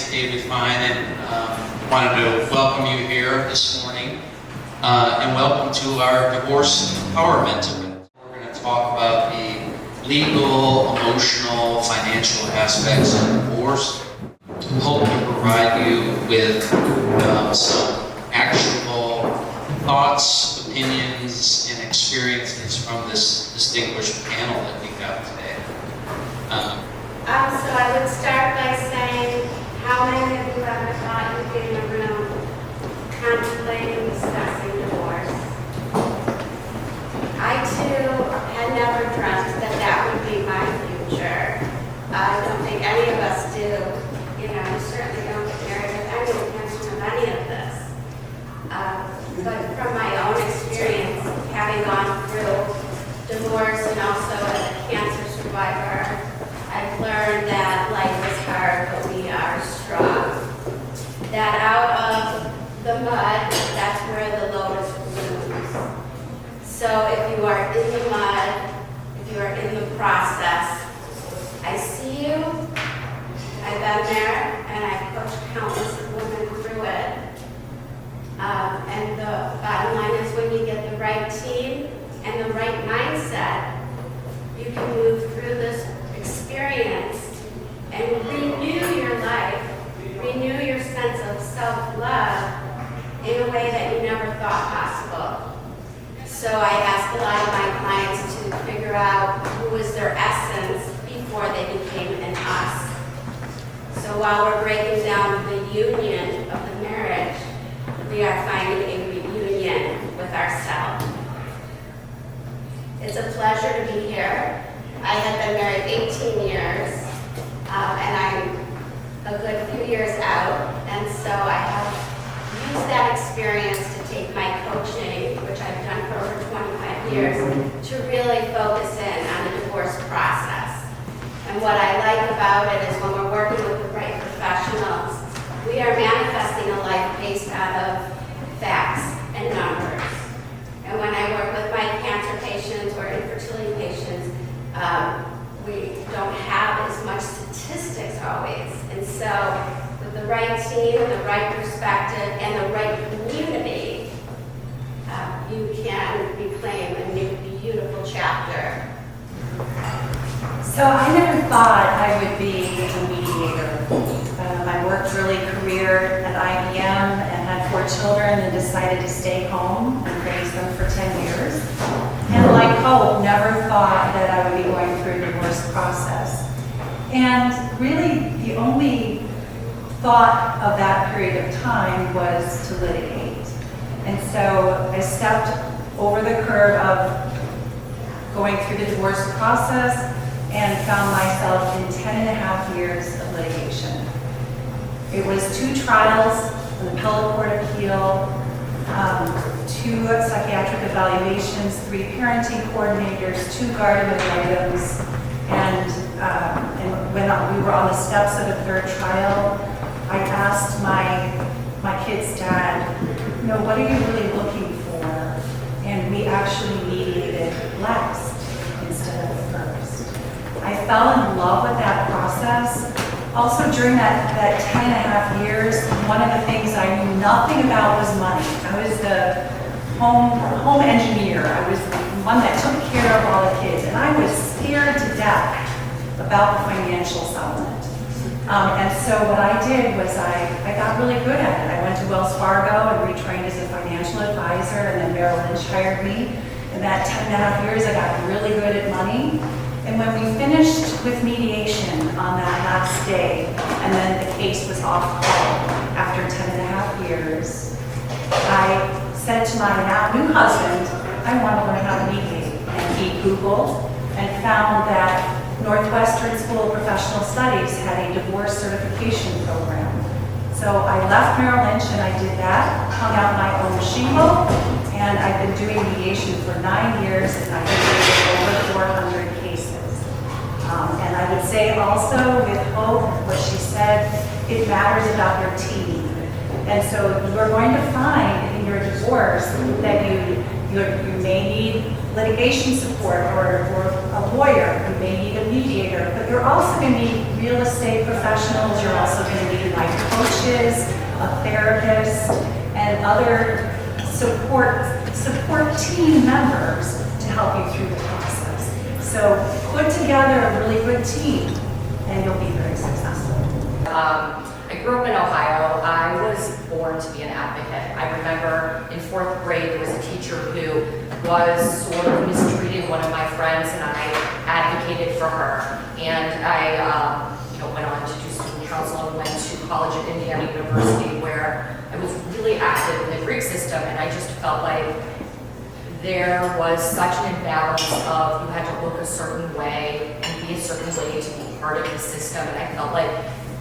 is David Fine, and wanted to welcome you here this morning, and welcome to our divorce empowerment event. We're going to talk about the legal, emotional, financial aspects of divorce. We hope to provide you with some actionable thoughts, opinions, and experiences from this distinguished panel that we have today. So I would start by saying, how many of you ever thought you'd be in a room contemplating discussing divorce? I too had never dreamt that that would be my future. I don't think any of us do. You know, you certainly don't get married with any intention of any of this. But from my own experience, having gone through divorce and also as a cancer survivor, I've learned that life is hard, but we are strong. That out of the mud, that's where the lotus blooms. So if you are in the mud, if you are in the process, I see you, I've been there, and I've coached countless of women through it. And the bottom line is when you get the right team and the right mindset, you can move through this experience and renew your life, renew your sense of self-love in a way that you never thought possible. So I ask a lot of my clients to figure out who was their essence before they became an us. So while we're breaking down the union of the marriage, we are finding a reunion with ourselves. It's a pleasure to be here. I have been married 18 years, and I'm a good few years out, and so I have used that experience to take my coaching, which I've done for over 25 years, to really focus in on the divorce process. And what I like about it is when we're working with the right professionals, we are manifesting a life based out of facts and numbers. And when I work with my cancer patients or infertility patients, we don't have as much statistics always. And so with the right team, the right perspective, and the right community, you can reclaim a new, beautiful chapter. So I never thought I would be a mediator. I worked early career at IBM and had 4 children and decided to stay home and raise them for 10 years. And like Hope, never thought that I would be going through a divorce process. And really, the only thought of that period of time was to litigate. And so I stepped over the curve of going through the divorce process and found myself in 10.5 years of litigation. It was 2 trials, an appellate court appeal, 2 psychiatric evaluations, 3 parenting coordinators, 2 guardian ad litems, and when we were on the steps of the 3rd trial, I asked my kid's dad, what are you really looking for? And we actually mediated last instead of first. I fell in love with that process. Also, during that 10.5 years, one of the things I knew nothing about was money. I was the home engineer. I was the one that took care of all the kids, and I was scared to death about the financial settlement. And so what I did was I got really good at it. I went to Wells Fargo and retrained as a financial advisor, and then Merrill Lynch hired me. In that 10.5 years, I got really good at money. And when we finished with mediation on that last day, and then the case was off call after 10.5 years, I said to my now new husband, I want to learn how to mediate. And he Googled and found that Northwestern School of Professional Studies had a divorce certification program. So I left Merrill Lynch and I did that, hung out my own SHIVO, and I've been doing mediation for 9 years, and I've mediated over 400 cases. And I would say also with Hope, what she said, it matters about your team. And so you're going to find in your divorce that you may need litigation support or a lawyer, you may need a mediator, but you're also going to need real estate professionals, you're also going to need life a therapist, and other support team members to help you through the process. So put together a really good team and you'll be very successful. I grew up in Ohio. I was born to be an advocate. I remember in 4th grade there was a teacher who was sort of mistreating one of my friends, and I advocated for her. And I went on to do student council and went to college at Indiana University, where I was really active in the Greek system, and I just felt like there was such an imbalance of you had to look a certain way and be a certain way to be part of the system, and I felt like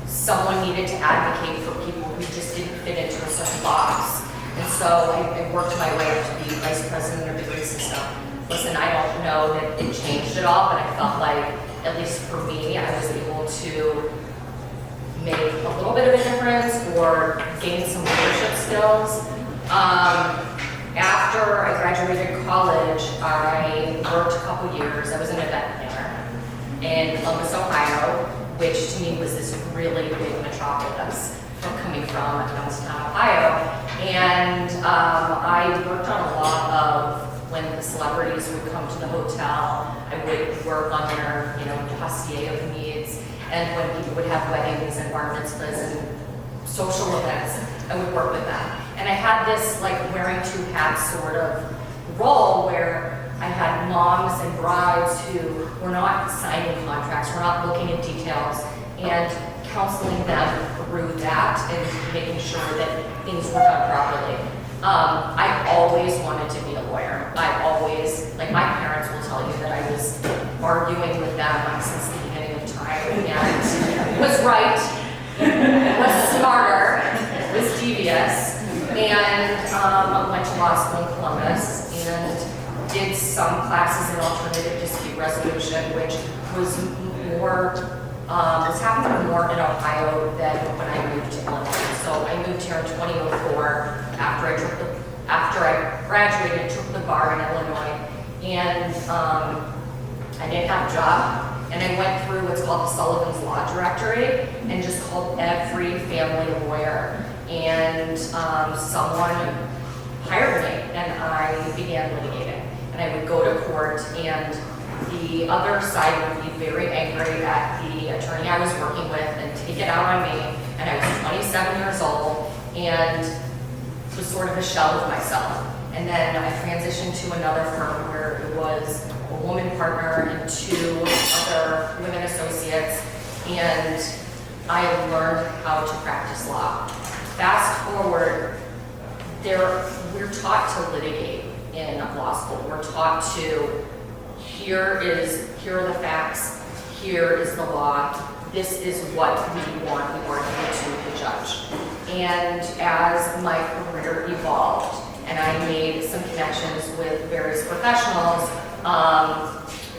someone needed to advocate for people who just didn't fit into a certain box. And so I worked my way up to be vice president of the Greek system. Listen, I don't know that it changed at all, but I felt like, at least for me, I was able to make a little bit of a difference or gain some leadership skills. After I graduated college, I worked a couple years. I was an event planner in Columbus, Ohio, which to me was this really big metropolis coming from Youngstown, Ohio. And I worked on a lot of when the celebrities would come to the hotel, I would work on their, dossier of needs. And when people would have weddings and bar mitzvahs and social events, I would work with them. And I had this like wearing two hats sort of role where I had moms and brides who were not signing contracts, were not looking at details, and counseling them through that and making sure that things were done properly. I always wanted to be a lawyer. I always, like my parents will tell you that I was arguing with them since the beginning of time, and was right, was smarter, was devious, and went to law school in Columbus and did some classes in alternative dispute resolution, which was was happening more in Ohio than when I moved to Illinois. So I moved here in 2004 after I graduated, took the bar in Illinois, and I didn't have a job, and I went through what's called the Sullivan's Law Directory and just called every family lawyer, and someone hired me, and I began litigating, and I would go to court, and the other side would be very angry at the attorney I was working with and take it out on me, and I was 27 years old and was sort of a shell of myself. And then I transitioned to another firm where it was a woman partner and 2 other women associates, and I learned how to practice law. Fast forward, we're taught to litigate in law school. We're taught to here are the facts, here is the law, this is what we want to argue to the judge. And as my career evolved and I made some connections with various professionals,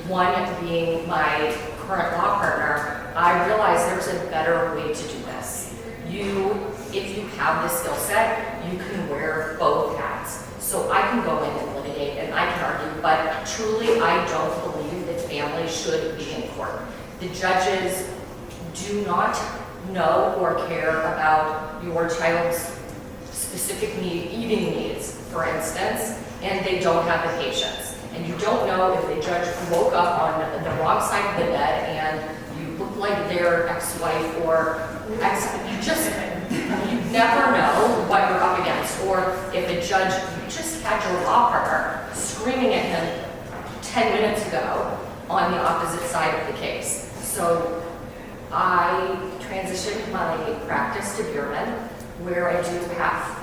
one being my current law partner, I realized there's a better way to do this. If you have the skill set, you can wear both hats. So I can go in and litigate and I can argue, but truly I don't believe that families should be in court. The judges do not know or care about your child's specific eating needs, for instance, and they don't have the patience. And you don't know if the judge woke up on the wrong side of the bed and you look like their ex-wife or you never know what you're up against. Or if a judge, you just had your law partner screaming at him 10 minutes ago on the opposite side of the case. So I transitioned my practice to Bierman, where I do half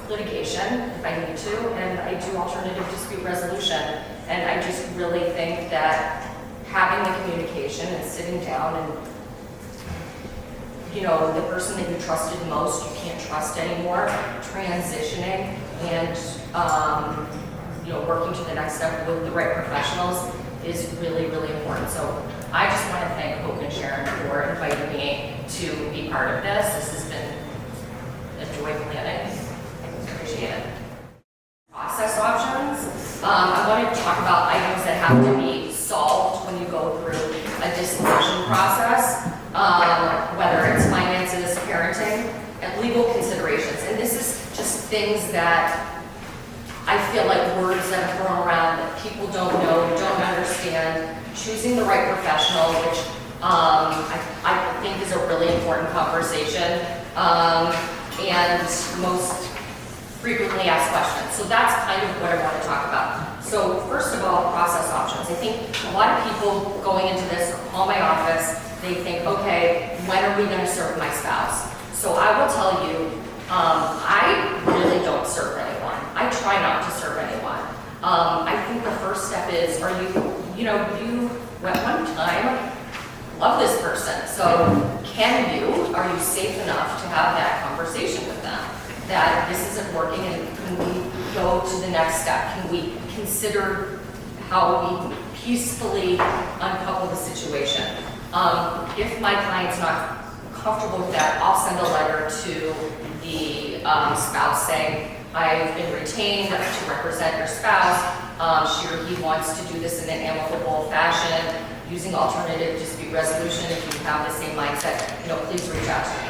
litigation if I need to, and I do alternative dispute resolution. And I just really think that having the communication and sitting down and the person that you trusted most, you can't trust anymore, transitioning and working to the next step with the right professionals is really, really important. So I just want to thank Hope and Sharon for inviting me to be part of this. This has been a joy planning. I appreciate it. Process options. I want to talk about items that have to be solved when you go through a dissolution process, whether it's finances, parenting, parenting and legal considerations. And this is just things that I feel like words that are thrown around that people don't know, don't understand. Choosing the right professional, which I think is a really important conversation, and most frequently asked questions. So that's kind of what I want to talk about. So first of all, process options. I think a lot of people going into this or call my office, they think, okay, when are we going to serve my spouse? So I will tell you, I really don't serve anyone. I try not to serve anyone. I think the first step is, are you at one time love this person. So are you safe enough to have that conversation with them? That this isn't working, and can we go to the next step? Can we consider how we peacefully uncouple the situation? If my client's not comfortable with that, I'll send a letter to the spouse saying, I've been retained to represent your spouse. She or he wants to do this in an amicable fashion using alternative dispute resolution. If you have the same mindset, please reach out to me.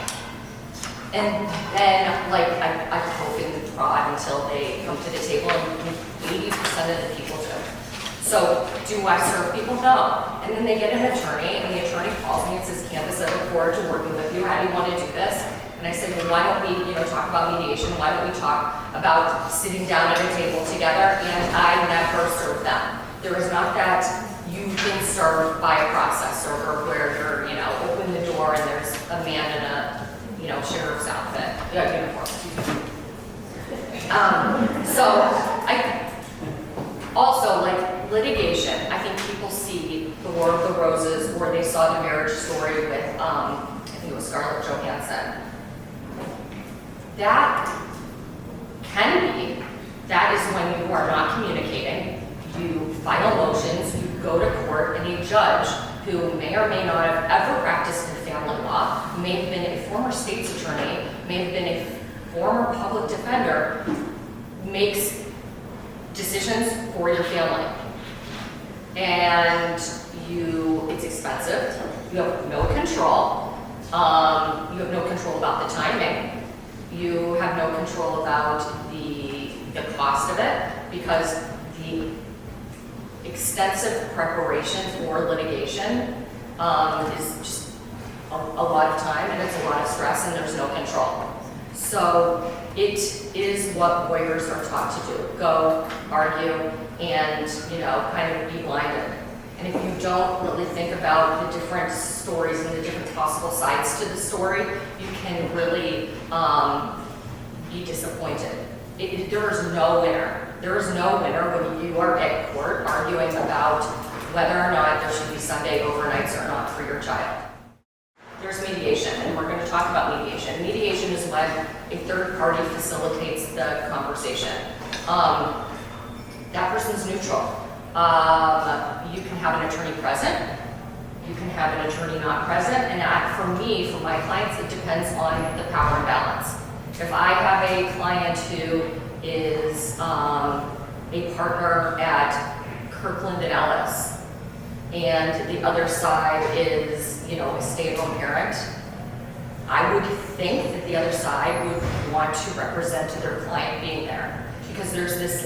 And then, I poke and prod until they come to the table, and 80% of the people do. So, do I serve people? No. And then they get an attorney, and the attorney calls me and says, Candace, I look forward to working with you. How do you want to do this? And I said, well, why don't we, talk about mediation? Why don't we talk about sitting down at a table together? And I never serve them. There is not that you've been served by a process server where you're, open the door and there's a man in a, sheriff's outfit, uniform. So I also, litigation, I think people see The War of the Roses, or they saw The Marriage Story with, I think it was Scarlett Johansson. That is when you are not communicating, you file motions, you go to court, and a judge who may or may not have ever practiced in family law, may have been a former state's attorney, may have been a former public defender, makes decisions for your family. And it's expensive, you have no control, you have no control about the timing, you have no control about the cost of it, because the extensive preparation for litigation is just a lot of time, and it's a lot of stress, and there's no control. So it is what lawyers are taught to do. Go, argue, and kind of be blinded. And if you don't really think about the different stories and the different possible sides to the story, you can really be disappointed. There is no winner. There is no winner when you are at court arguing about whether or not there should be Sunday overnights or not for your child. There's mediation, and we're going to talk about mediation. Mediation is when a third party facilitates the conversation. That person's neutral. You can have an attorney present. You can have an attorney not present. And for me, for my clients, it depends on the power imbalance. If I have a client who is a partner at Kirkland and Ellis, and the other side is, a stay-at-home parent, I would think that the other side would want to represent their client being there, because there's this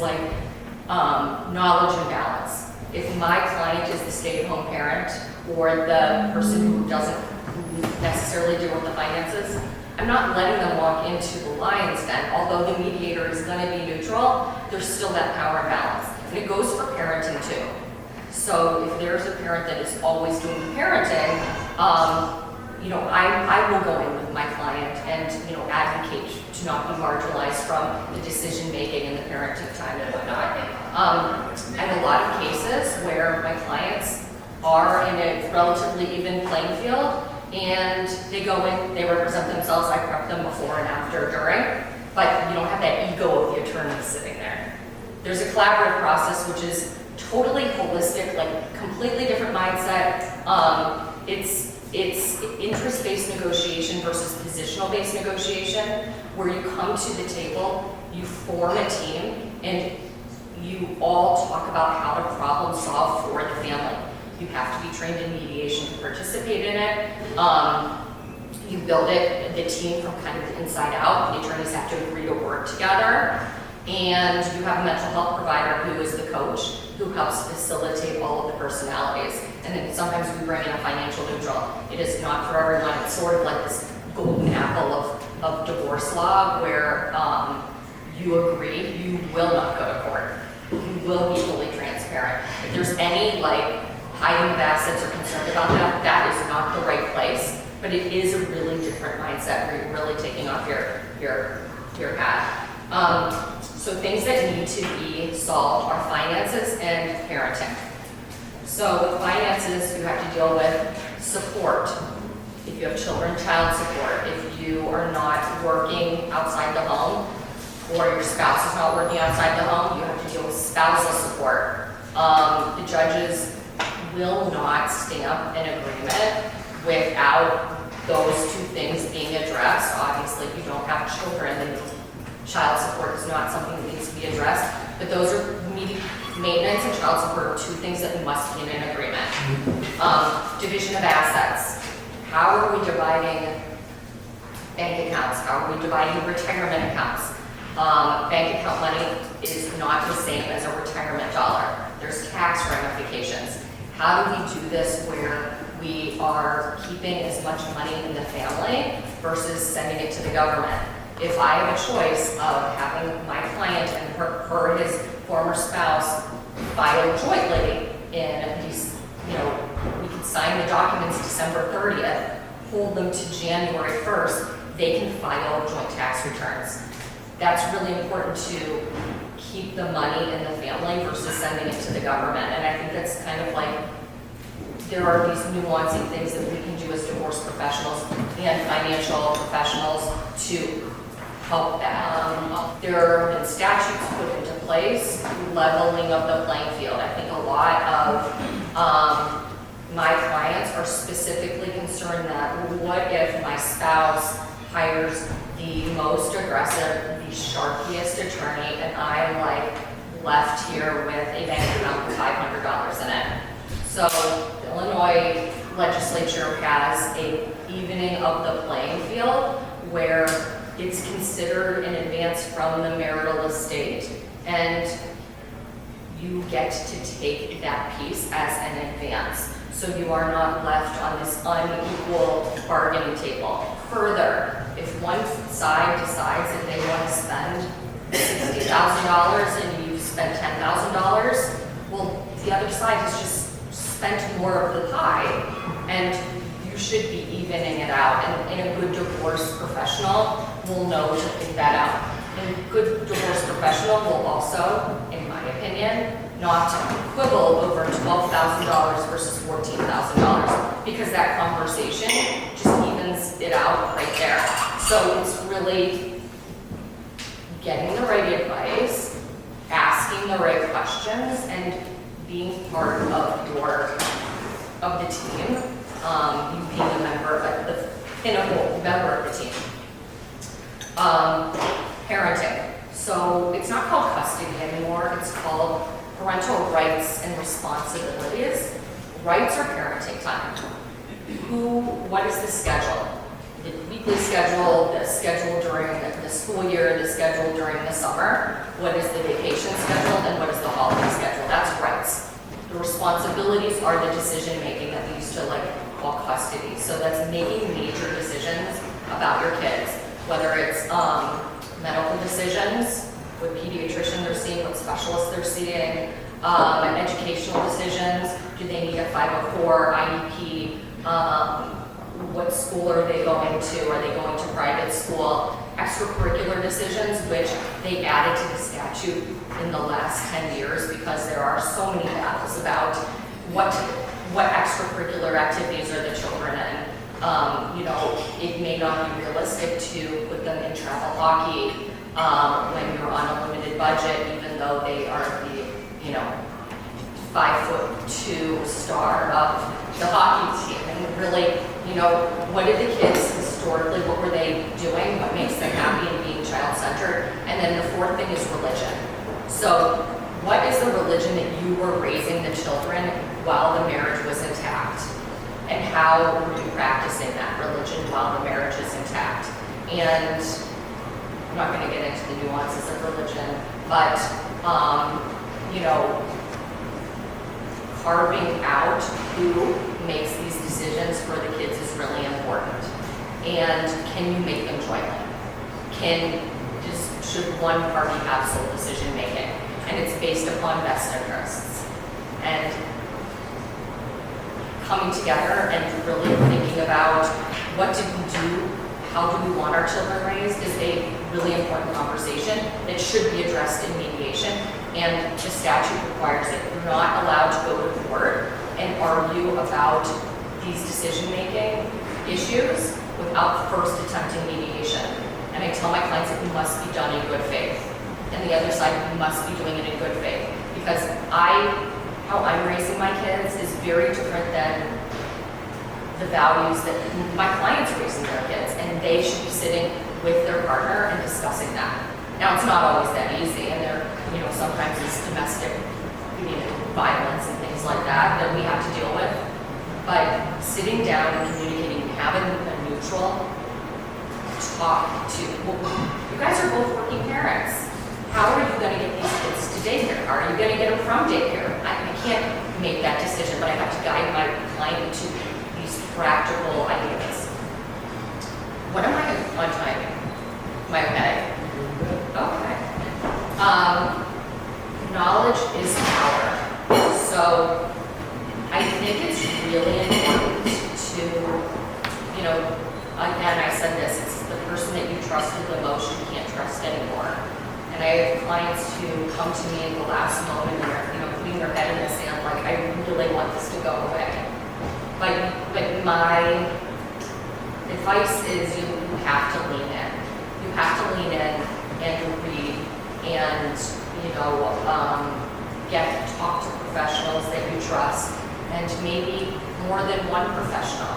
knowledge imbalance. If my client is the stay-at-home parent or the person who doesn't necessarily deal with the finances, I'm not letting them walk into the lion's den. Although the mediator is going to be neutral, there's still that power imbalance. And it goes for parenting too. So if there's a parent that is always doing the parenting, I will go in with my client and advocate to not be marginalized from the decision making and the parenting time and whatnot. I have a lot of cases where my clients are in a relatively even playing field, and they go in, they represent themselves, I prep them before and after, during, but you don't have that ego of the attorney sitting there. There's a collaborative process which is totally holistic, completely different mindset. It's interest-based negotiation versus positional-based negotiation, where you come to the table, you form a team, and you all talk about how to problem solve for the family. You have to be trained in mediation to participate in it. You build it, the team from kind of the inside out. The attorneys have to agree to work together. And you have a mental health provider who is the coach, who helps facilitate all of the personalities. And then sometimes we bring in a financial neutral. It is not for everyone. It's sort of like this golden apple of divorce law where you agree you will not go to court. You will be fully transparent. If there's any like hiding of assets or concern about that, that is not the right place. But it is a really different mindset where you're really taking off your hat. So things that need to be solved are finances and parenting. So with finances, you have to deal with support. If you have children, child support. If you are not working outside the home, or your spouse is not working outside the home, you have to deal with spousal support. The judges will not stamp an agreement without those two things being addressed. Obviously, if you don't have children, then child support is not something that needs to be addressed, but those are maintenance and child support are two things that must be in an agreement. Division of assets. How are we dividing bank accounts? How are we dividing retirement accounts? Bank account money is not the same as a retirement dollar. There's tax ramifications. How do we do this where we are keeping as much money in the family versus sending it to the government? If I have a choice of having my client and her and his former spouse file jointly in these, we can sign the documents December 30th, hold them to January 1st, they can file joint tax returns. That's really important to keep the money in the family versus sending it to the government. And I think that's kind of like, there are these nuancing things that we can do as divorce professionals and financial professionals to help that. There have been statutes put into place, leveling of the playing field. I think a lot of my clients are specifically concerned that what if my spouse hires the most aggressive, the sharpiest attorney, and I'm like left here with a bank account with $500 in it. So the Illinois legislature has a evening of the playing field where it's considered in advance from the marital estate, and you get to take that piece as an advance. So you are not left on this unequal bargaining table. Further, if one side decides that they want to spend $60,000 and you spend $10,000, well, the other side has just spent more of the pie, and you should be evening it out. And a good divorce professional will know to pick that out. And a good divorce professional will also, in my opinion, not quibble over $12,000 versus $14,000, because that conversation just evens it out right there. So it's really getting the right advice, asking the right questions, and being part of the team, you being a member of the pinnacle member of the team. Parenting. So it's not called custody anymore, it's called parental rights and responsibilities. Rights are parenting time. What is the schedule? The weekly schedule, the schedule during the school year, the schedule during the summer. What is the vacation schedule, and what is the holiday schedule? That's rights. The responsibilities are the decision making that we used to call custody. So that's making major decisions about your kids, whether it's medical decisions, what pediatrician they're seeing, what specialists they're seeing, educational decisions, do they need a 504, IEP, what school are they going to, are they going to private school, extracurricular decisions, which they added to the statute in the last 10 years because there are so many battles about what extracurricular activities are the children in. It may not be realistic to put them in travel hockey when you're on a limited budget, even though they are the 5'2" star of the hockey team. And really, what did the kids historically, what were they doing? What makes them happy and being child-centered? And then the fourth thing is religion. So what is the religion that you were raising the children while the marriage was intact? And how were you practicing that religion while the marriage And I'm not gonna get into the nuances of religion, but, you know, carving out who makes these decisions for the kids is really important. And can you make them jointly? Should one party have sole decision making? And it's based upon best interests. And coming together and really thinking about what did we do, how do we want our children raised is a really important conversation that should be addressed in mediation. And the statute requires it. You're not allowed to go to court and argue about these decision-making issues without first attempting mediation. And I tell my clients it must be done in good faith. And the other side, you must be doing it in good faith. Because how I'm raising my kids is very different than the values that my clients are raising their kids. And they should be sitting with their partner and discussing that. Now, it's not always that easy, and there, you know, sometimes it's domestic, violence and things like that we have to deal with. But sitting down and communicating, having a neutral talk to, well, you guys are both working parents. How are you going to get these kids to daycare? Are you going to get them from daycare? I can't make that decision, but I have to guide my client to these practical ideas. What am I on timing? Am I okay? Okay. Knowledge is power. So I think it's really important to, you know, again, I said this, it's the person that you trusted the most you can't trust anymore. And I have clients who come to me in the last moment and they're, you know, putting their head in the sand like, I really want this to go away. But my advice is you have to lean in. You have to lean in and read and, you know, talk to professionals that you trust, and maybe more than one professional.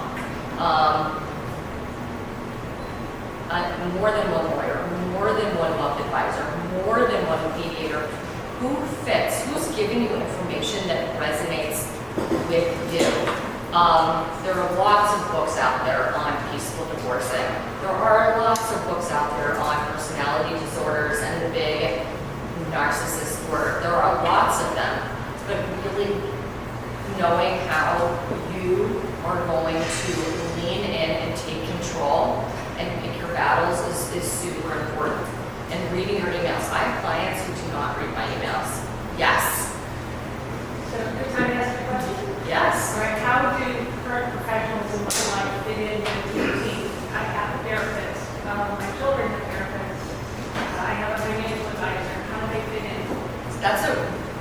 More than one lawyer, more than one wealth advisor, more than one mediator. Who fits? Who's giving you information that resonates with you? There are lots of books out there on peaceful divorcing. There are lots of books out there on personality disorders and the big narcissist word. There are lots of them, but really knowing how you are going to lean in and take control and pick your battles is super important. And reading your emails. I have clients who do not read my emails. Yes. So, good time to ask a question? Yes. All right, how do current professionals in my life fit in with the routine? I have a therapist, my children are therapists, I have a financial advisor, how do they fit in? That's a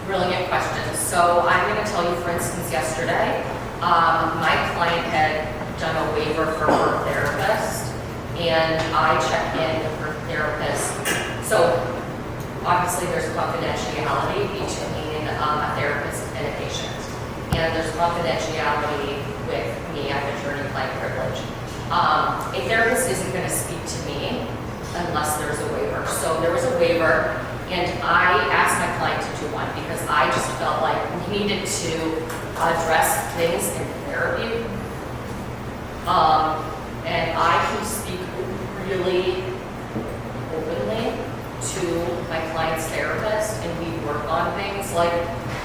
brilliant question. So I'm going to tell you, for instance, yesterday, my client had done a waiver for her therapist, and I checked in with her therapist. So obviously there's confidentiality between a therapist and a patient. And there's confidentiality with me, I have attorney-client privilege. A therapist isn't going to speak to me unless there's a waiver. So there was a waiver, and I asked my client to do one because I just felt like we needed to address things in therapy. And I can speak really openly to my client's therapist, and we work on things like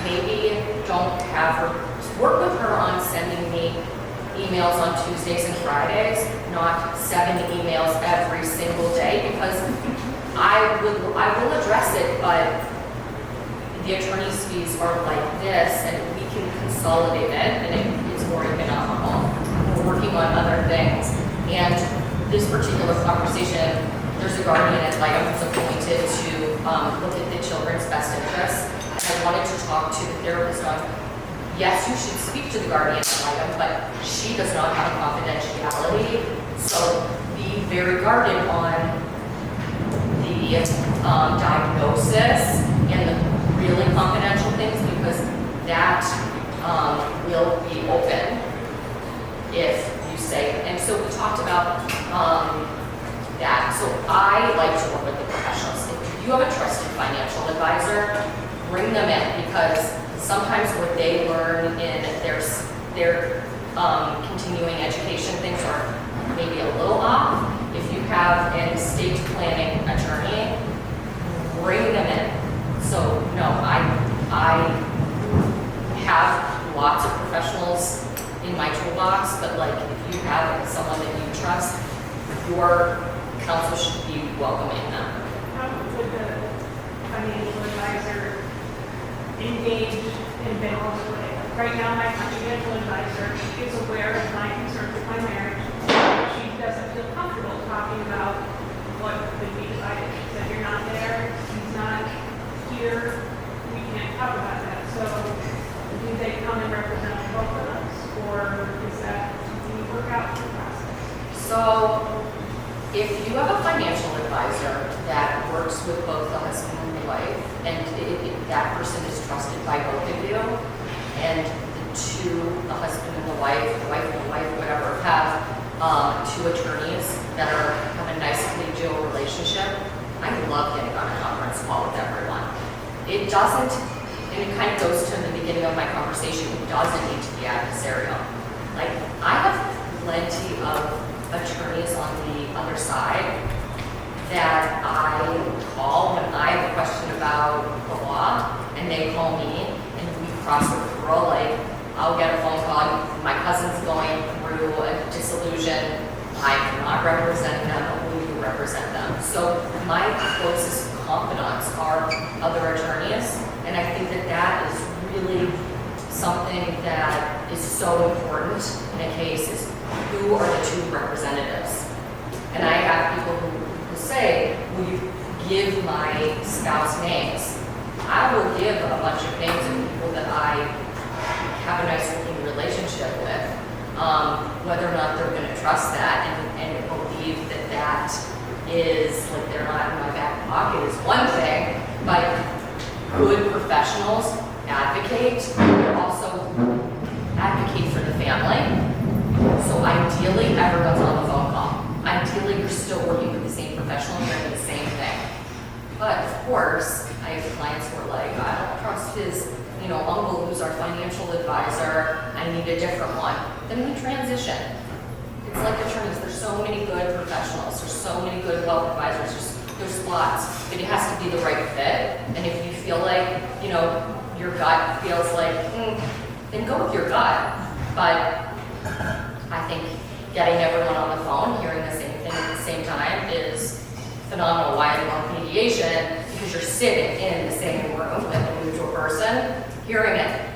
maybe don't have her, work with her on sending me emails on Tuesdays and Fridays, not 7 emails every single day, because I will address it, but the attorney's fees are like this, and we can consolidate it, and it's more economical. We're working on other things, and this particular conversation, there's a guardian ad litem who's appointed to look at the children's best interests. I wanted to talk to the therapist on, yes, you should speak to the guardian ad litem, but she does not have confidentiality, so be very guarded on the diagnosis and the really confidential things, because that will be open if you say, and so we talked about that. So I like to work with the professionals. If you have a trusted financial advisor, bring them in, because sometimes what they learn in their continuing education things are maybe a little off. If you have an estate planning attorney, bring them in. So, no, I have lots of professionals in my toolbox, but like, if you have someone that you trust, your counsel should be welcoming them. How would the financial advisor engage in balanced way? Right now, my financial advisor is aware of my concerns with my marriage. She doesn't feel comfortable talking about what could be decided. She said, you're not there, he's not here, we can't talk about that. So do they come and represent both of us, or is that something you work out through the process? So, if you have a financial advisor that works with both the husband and the wife, and that person is trusted by both of you, and the husband and the wife and the wife, whatever, have two attorneys that have a nice collegial relationship, I love getting on a conference call with everyone. It doesn't, and it kind of goes to the beginning of my conversation, it doesn't need to be adversarial. Like, I have plenty of attorneys on the other side that I call when I have a question about the law, and they call me, and we cross the referral. Like, I'll get a phone call, my cousin's going through a dissolution, I'm not representing them, will you represent them? So my closest confidants are other attorneys, and I think that that is really something that is so important in a case, is who are the two representatives? And I have people who say, will you give my spouse names? I will give a bunch of names of people that I have a nice working relationship with, whether or not they're going to trust that and believe that that is, like, they're not in my back pocket is one thing, but good professionals advocate, but also advocate for the family. So ideally, everyone's on the phone call. Ideally, you're still working with the same professional, you're doing the same thing. But of course, I have clients who are like, I don't trust his, uncle who's our financial advisor, I need a different one. Then we transition. It's like attorneys, there's so many good professionals, there's so many good wealth advisors, there's lots, but it has to be the right fit. And if you feel like, your gut feels like, then go with your gut. But I think getting everyone on the phone, hearing the same thing at the same time is phenomenal. Why I love mediation, because you're sitting in the same room with a neutral person, hearing it.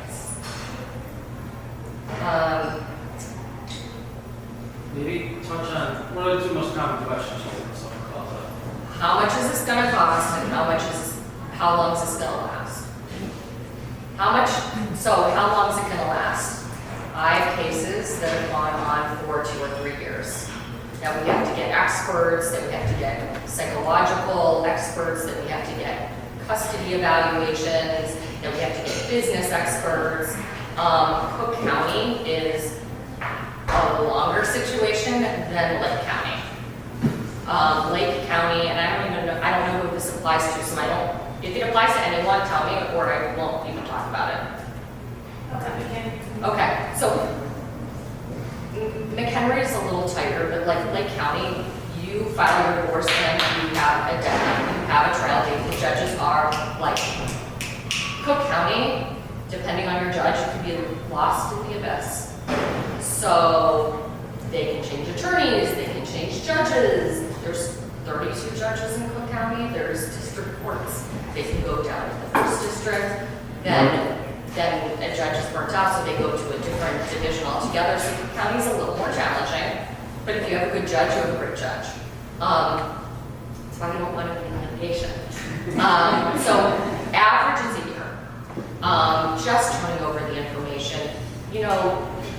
Maybe touch on one of the two most common questions when someone calls up. How much is this gonna cost, and how long is this gonna last? How long is it gonna last? I have cases that have gone on for 2 or 3 years. That we have to get experts, that we have to get psychological experts, that we have to get custody evaluations, that we have to get business experts. Cook County is a longer situation than Lake County. Lake County, and I don't know who this applies to, so if it applies to anyone, tell me, or I won't even talk about it. Okay, so McHenry is a little tighter, but like Lake County, you file your divorce and you have a deadline, you have a trial date. The judges are like, Cook County, depending on your judge, you could be lost in the abyss. So they can change attorneys, they can change judges. There's 32 judges in Cook County, there's district courts. They can go down to the first district, then a judge is burnt out, so they go to a different division altogether. So Cook County is a little more challenging, but if you have a good judge, you have a great judge. That's why we don't want to be in litigation. So average is a year. Just turning over the information,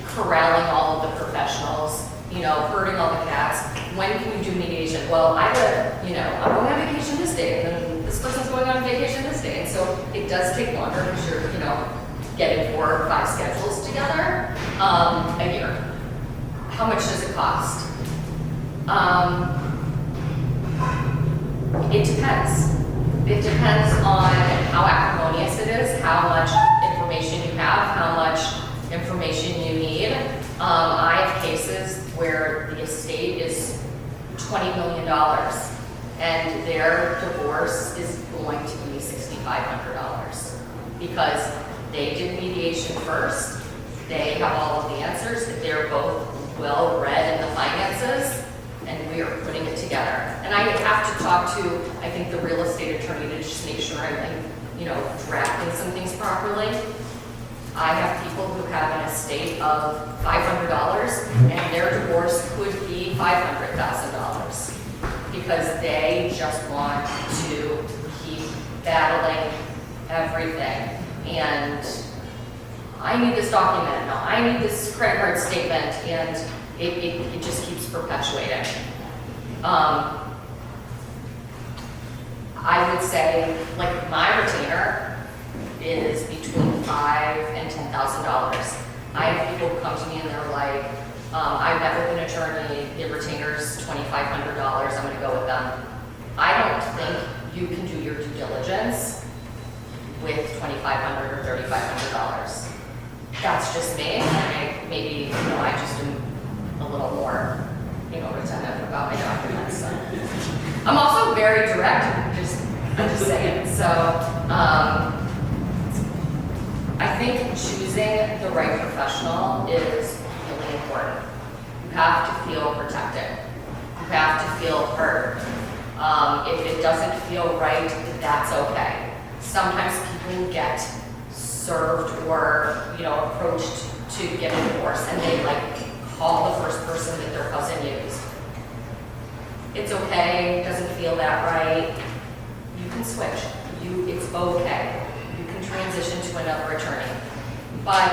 corralling all of the professionals, herding all the cats. When can you do mediation? Well, I'm going on vacation this day, and then this person's going on vacation this day. And so it does take longer because you're, getting 4 or 5 schedules together a year. How much does it cost? It depends. It depends on how acrimonious it is, how much information you have, how much information you need. I have cases where the estate is $20 million. And their divorce is going to be $6,500 because they did mediation first. They have all of the answers. They're both well-read in the finances, and we are putting it together. And I have to talk to, I think, the real estate attorney to just make sure I'm, drafting some things properly. I have people who have an estate of $500, and their divorce could be $500,000 because they just want to keep battling everything. And I need this document, no, I need this credit card statement, and it just keeps perpetuating. I would say, like, my retainer is between $5,000 and $10,000. I have people who come to me and they're like, I met with an attorney, the retainer's $2,500, I'm gonna go with them. I don't think you can do your due diligence with $2,500 or $3,500. That's just me, and maybe, I just am a little more, retentive about my documents. So. I'm also very direct, I'm just saying. So, I think choosing the right professional is really important. You have to feel protected. You have to feel heard. If it doesn't feel right, that's okay. Sometimes people get served or, approached to get a divorce, and they call the first person that their cousin used. It's okay, doesn't feel that right. You can switch. It's okay. You can transition to another attorney. But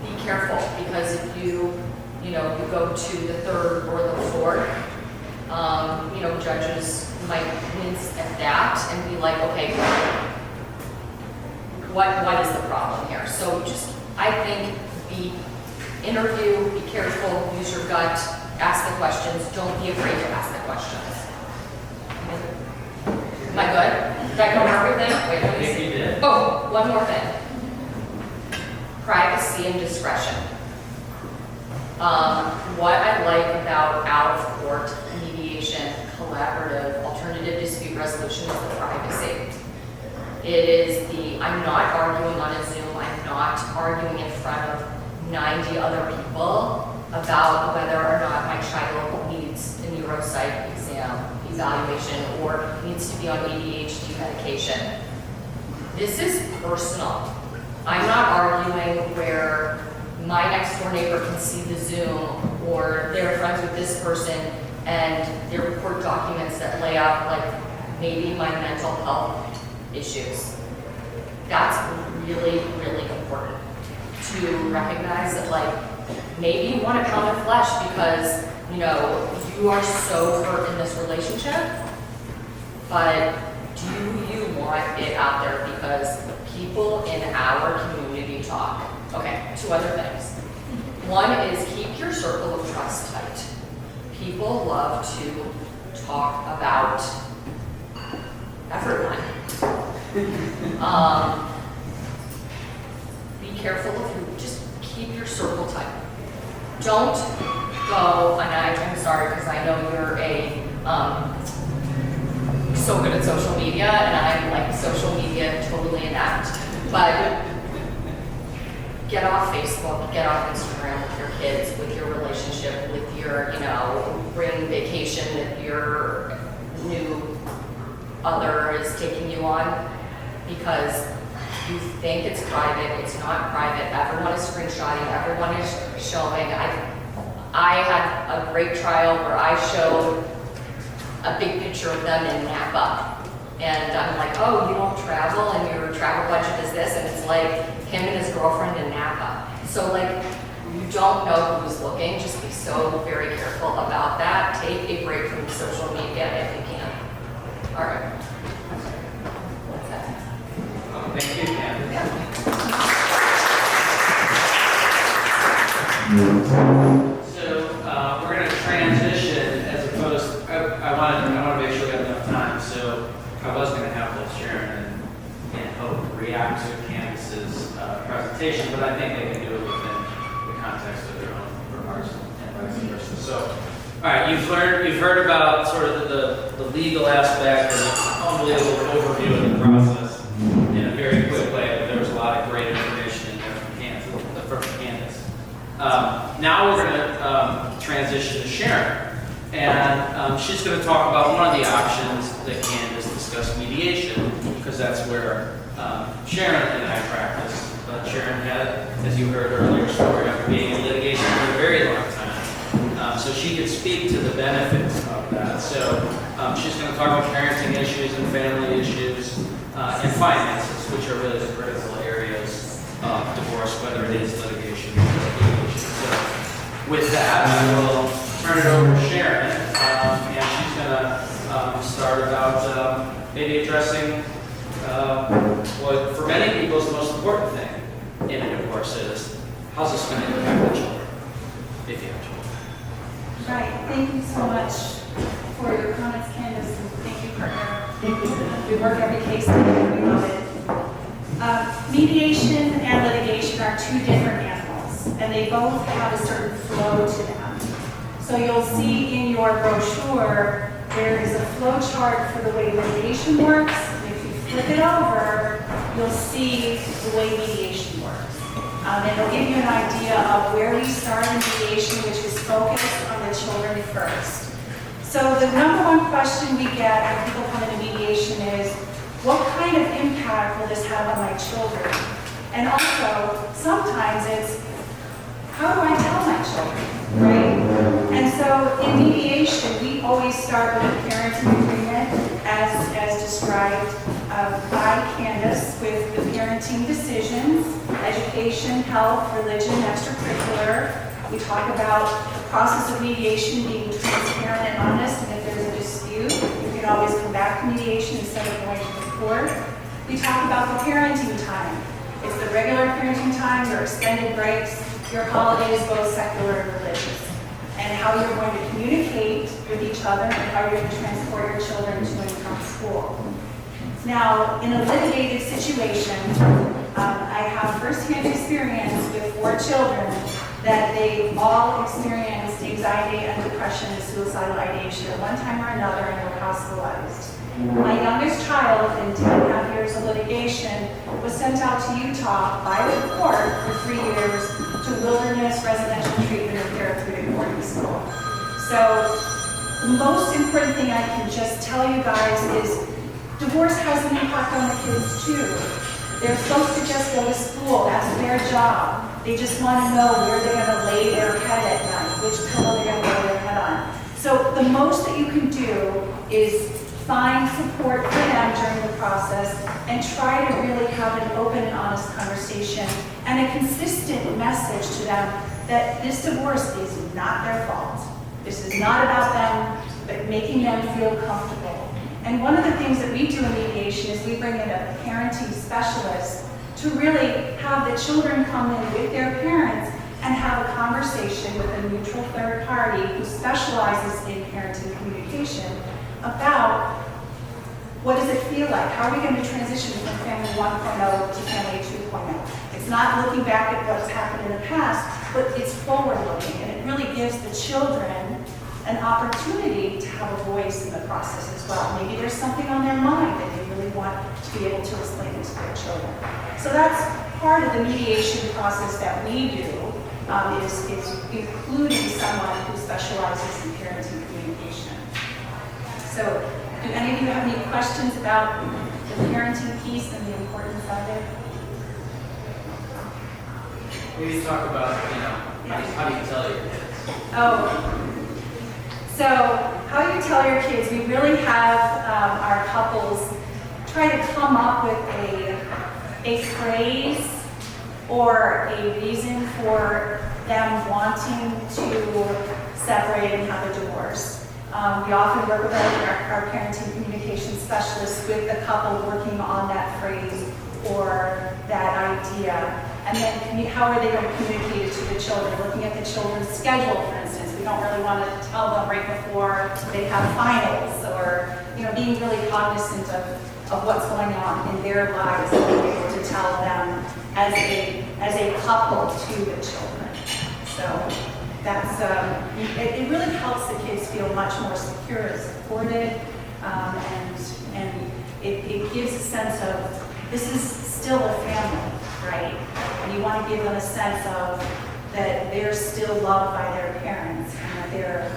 be careful, because if you go to the third or the fourth, judges might wince at that and be like, okay, what is the problem here? So I think interview, be careful, use your gut, ask the questions, don't be afraid to ask the questions. Am I good? Did I cover everything? Wait, let me see. You did. Oh, one more thing. Privacy and discretion. What I like about out-of-court mediation, collaborative, alternative dispute resolution is the privacy. It is I'm not arguing on a Zoom, I'm not arguing in front of 90 other people about whether or not my child needs a neuropsych exam, evaluation, or needs to be on ADHD medication. This is personal. I'm not arguing where my next door neighbor can see the Zoom, or they're friends with this person and they report documents that lay out maybe my mental health issues. That's really, really important to recognize that maybe you want to come in flesh because you are so hurt in this relationship, but do you want it out there? Because people in our community talk. Okay, two other things. One is keep your circle of trust tight. People love to talk about everyone. Be careful if you just keep your circle tight. Don't go, and I'm sorry because I know you're so good at social media, and I'm social media totally inept, but get off Facebook, get off Instagram with your kids, with your relationship, with your, bring vacation that your new other is taking you on, because you think it's private, it's not private, everyone is screenshotting, everyone is showing. I had a great trial where I showed a big picture of them in Napa. And I'm like, oh, you don't travel and your travel budget is this, and it's him and his girlfriend in Napa. So you don't know who's looking, just be so very careful about that. Take a break from social media if you can. All right. What's that? Thank you, Ken. So we're going to transition as opposed. I want to make sure we have enough time. So I was going to have both Sharon and Hope react to Candace's presentation, but I think they can do it within the context of their own remarks and vice versa. So All right, you've heard about sort of the legal aspect and the unbelievable overview of the process in a very quick way, but there was a lot of great information in there from Candace. Now we're going to transition to Sharon, and she's going to talk about one of the options that Candace discussed, mediation, because that's where Sharon and I practice. Sharon had, as you heard earlier, a story of being in litigation for a very long time. So she could speak to the benefits of that. So she's going to talk about parenting issues and family issues and finances, which are really the critical areas of divorce, whether it is litigation or litigation. So with that, I will turn it over to Sharon, and she's going to start about maybe addressing what for many people is the most important thing in a divorce is, how's this going to impact the children, if you have children. Right, thank you so much for your comments, Candace, and thank you, partner. We work every case together, we love it. Mediation and litigation are two different animals, and they both have a certain flow to them. So you'll see in your brochure, there is a flow chart for the way litigation works. If you flip it over, you'll see the way mediation works. And it'll give you an idea of where we start in mediation, which is focused on the children first. So the number one question we get when people come into mediation is, what kind of impact will this have on my children? And also, sometimes it's, how do I tell my children, right? And so in mediation, we always start with a parenting agreement as described by Candace, with the parenting decisions, education, health, religion, extracurricular. We talk about the process of mediation being transparent and honest, and if there's a dispute, you can always come back to mediation instead of going to the court. We talk about the parenting time. It's the regular parenting time, your extended breaks, your holidays, both secular and religious, and how you're going to communicate with each other and how you're going to transport your children to and from school. Now, in a litigated situation, I have firsthand experience with 4 children that they all experienced anxiety and depression and suicidal ideation at one time or another and were hospitalized. My youngest child, in 10.5 years of litigation, was sent out to Utah by the court for 3 years to Wilderness Residential Treatment and Therapeutic Boarding School. So the most important thing I can just tell you guys is divorce has an impact on the kids too. They're supposed to just go to school, that's their job. They just want to know where they're going to lay their head at night, which pillow they're going to lay their head on. So the most that you can do is find support for them during the process and try to really have an open and honest conversation and a consistent message to them that this divorce is not their fault. This is not about them, but making them feel comfortable. And one of the things that we do in mediation is we bring in a parenting specialist to really have the children come in with their parents and have a conversation with a neutral third party who specializes in parenting communication about what does it feel like? How are we going to transition from family 1.0 to family 2.0? It's not looking back at what's happened in the past, but it's forward looking, and it really gives the children an opportunity to have a voice in the process as well. Maybe there's something on their mind that they really want to be able to explain it to their children. So that's part of the mediation process that we do, is including someone who specializes in parenting communication. So do any of you have any questions about the parenting piece and the importance of it? Maybe talk about, how do you tell your kids? Oh. So how you tell your kids, we really have our couples try to come up with a phrase or a reason for them wanting to separate and have a divorce. We often work with our parenting communication specialists with the couple working on that phrase or that idea. And then how are they going to communicate it to the children? Looking at the children's schedule, for instance. We don't really want to tell them right before they have finals, or being really cognizant of what's going on in their lives and being able to tell them as a couple to the children. So that's, it really helps the kids feel much more secure and supported, and it gives a sense of, this is still a family, right? And you want to give them a sense of that they're still loved by their parents, and that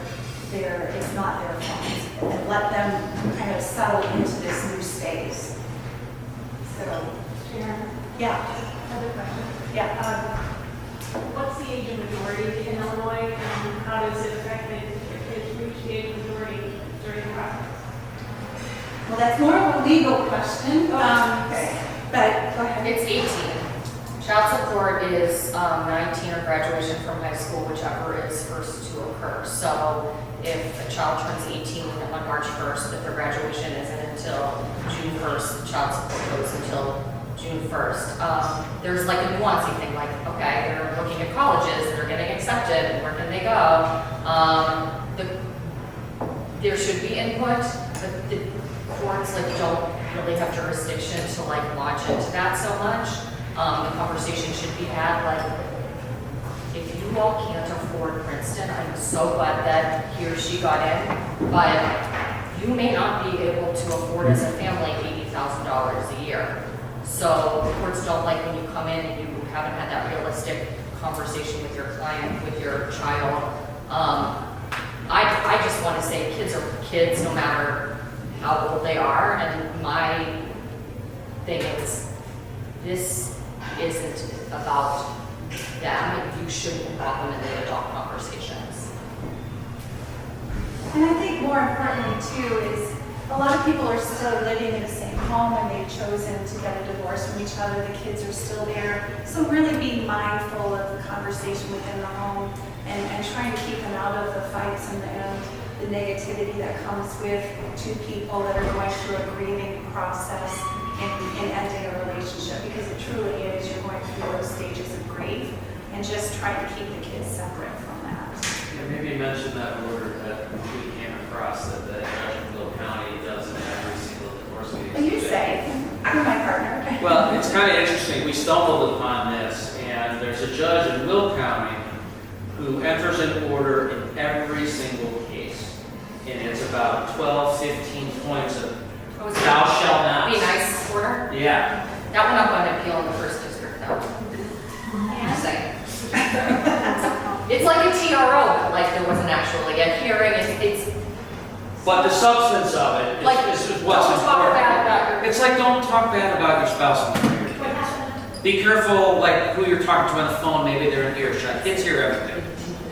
it's not their fault, and let them kind of settle into this new space. So, Sharon, yeah, other question. yeah. What's the age of majority in Illinois, and how does it affect if kids reach the age of majority during the process? Well, that's more of a legal question, but go ahead. It's 18. Child support is 19 or graduation from high school, whichever is first to occur. So if a child turns 18 on March 1st, but their graduation isn't until June 1st, child support goes until June 1st. There's like a nuancing thing, like, okay, they're looking at colleges and they're getting accepted, and where can they go? There should be input, but the courts like don't really have jurisdiction to like launch into that so much. The conversation should be had like, if you all can't afford Princeton, I'm so glad that he or she got in, but you may not be able to afford as a family $80,000 a year. So the courts don't like when you come in and you haven't had that realistic conversation with your client, with your child. I just want to say kids are kids no matter how old they are, and my thing is this isn't about them, and you should involve them in the adult conversations. And I think more importantly too is a lot of people are still living in the same home and they've chosen to get a divorce from each other. The kids are still there. So really being mindful of the conversation within the home and trying to keep them out of the fights and the negativity that comes with two people that are going through a grieving process in ending a relationship, because it truly is, you're going through those stages of grief, and just trying to keep the kids separate from that. And maybe mention that order that we came across that the judge in Will County does in every single divorce case. And you say, you're my partner. Well, it's kind of interesting. We stumbled upon this, and there's a judge in Will County who enters an order in every single case. And it's about 12, 15 points of thou shalt not. Be nice order. Yeah. That went up on appeal in the first district though. Just saying. It's like a TRO, but like there wasn't actually a hearing. It's But the substance of it is, like, is what's don't talk important. bad about your. It's like, don't talk bad about your spouse in front of your What kids. happened? Be careful, like, who you're talking to on the phone. Maybe they're in earshot. Kids hear everything.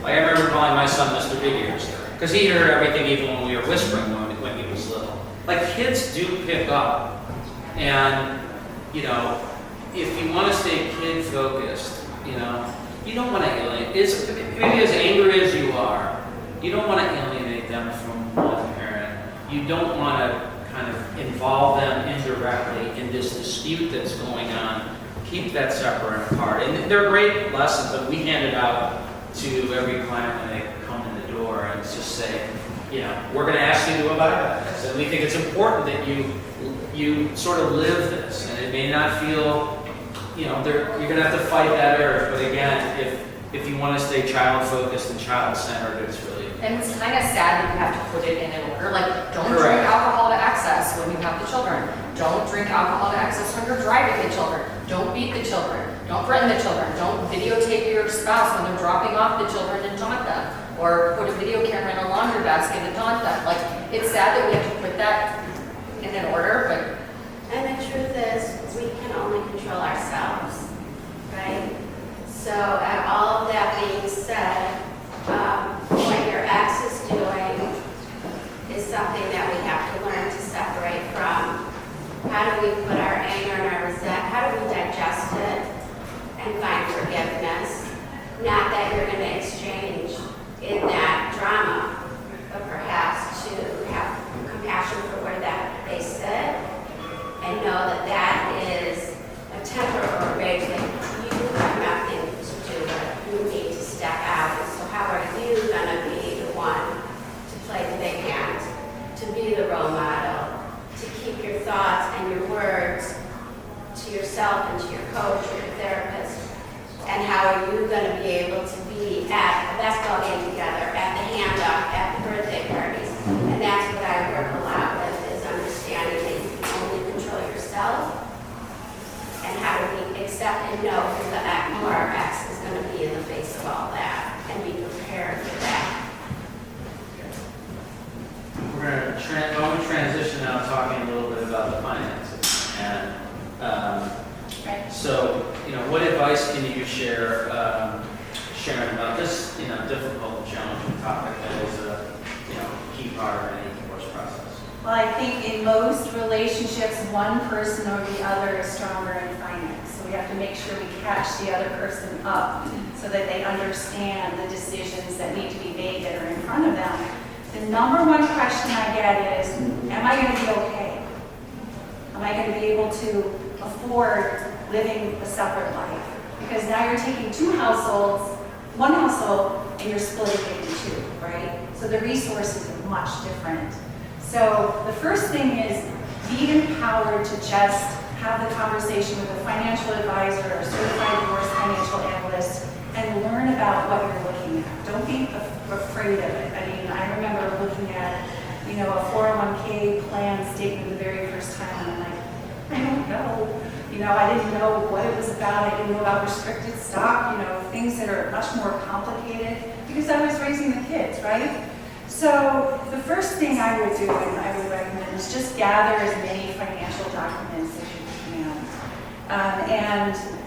Like, I remember calling my son Mr. Big Ears, because he heard everything even when we were whispering when he was little. Like, kids do pick up. And, you know, if you want to stay kid-focused, you know, you don't want to alienate. Maybe as angry as you are, you don't want to alienate them from one parent. You don't want to kind of involve them indirectly in this dispute that's going on. Keep that separate and apart. And they're great lessons that we handed out to every client when they come in the door, and it's just say, you know, we're going to ask you to abide by this, and we think it's important that you sort of live this, and it may not feel, you know, you're going to have to fight that urge, but again, if you want to stay child-focused and child-centered, it's really. And it's kind of sad that you have to put it in an order, like, don't drink Correct. alcohol to excess when you have the children. Don't drink alcohol to excess when you're driving the children. Don't beat the children. Don't threaten the children. Don't videotape your spouse when they're dropping off the children and taunt them. Or put a video camera in a laundry basket and taunt them. Like, it's sad that we have to put that in an order, but And the truth is, we can only control ourselves, right? So, all of that being said, what your ex is doing is something that we have to learn to separate from. How do we put our anger and our resentment, how do we digest it and find forgiveness? Not that you're going to exchange in that drama, but perhaps to have compassion for where that they sit and know that that is a temper or rage that you have nothing to do with. You need to step out. And so how are you going to be the one to play the big hand, to be the role model, to keep your thoughts and your words to yourself and to your coach or your therapist? And how are you going to be able to be at basketball game together, at the hand-up, at the birthday parties. And that's what I work a lot with, is understanding that you can only control yourself and how to be accept and know who the who our ex is going to be in the face of all that and be prepared for that. We're going to transition now, talking a little bit about the finances. And Right. so, what advice can you share, Sharon, about this, difficult, challenging topic that is a, key part of any divorce process? Well, I think in most relationships, one person or the other is stronger in finance. So we have to make sure we catch the other person up so that they understand the decisions that need to be made that are in front of them. The number one question I get is, am I going to be okay? Am I going to be able to afford living a separate life? Because now you're taking two households, one household, and you're splitting it in two, right? So the resources are much different. So the first thing is be empowered to just have the conversation with a financial advisor or certified divorce financial analyst and learn about what you're looking at. Don't be afraid of it. I mean, I remember looking at, a 401k plan statement the very first time, and I'm like, I don't know. I didn't know what it was about. I didn't know about restricted stock, things that are much more complicated because I was raising the kids, right? So the first thing I would do, and I would recommend, is just gather as many financial documents as you can.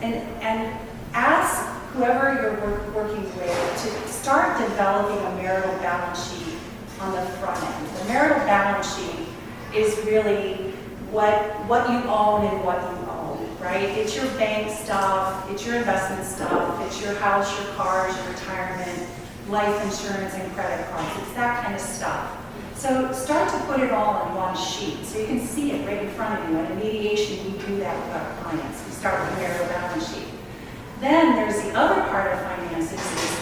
And ask whoever you're working with to start developing a marital balance sheet on the front end. The marital balance sheet is really what you own and what you own, right? It's your bank stuff, it's your investment stuff, it's your house, your cars, your retirement, life insurance, and credit cards. It's that kind of stuff. So start to put it all on one sheet so you can see it right in front of you. And in mediation, we do that with our clients. We start with a marital balance sheet. Then there's the other part of finances is,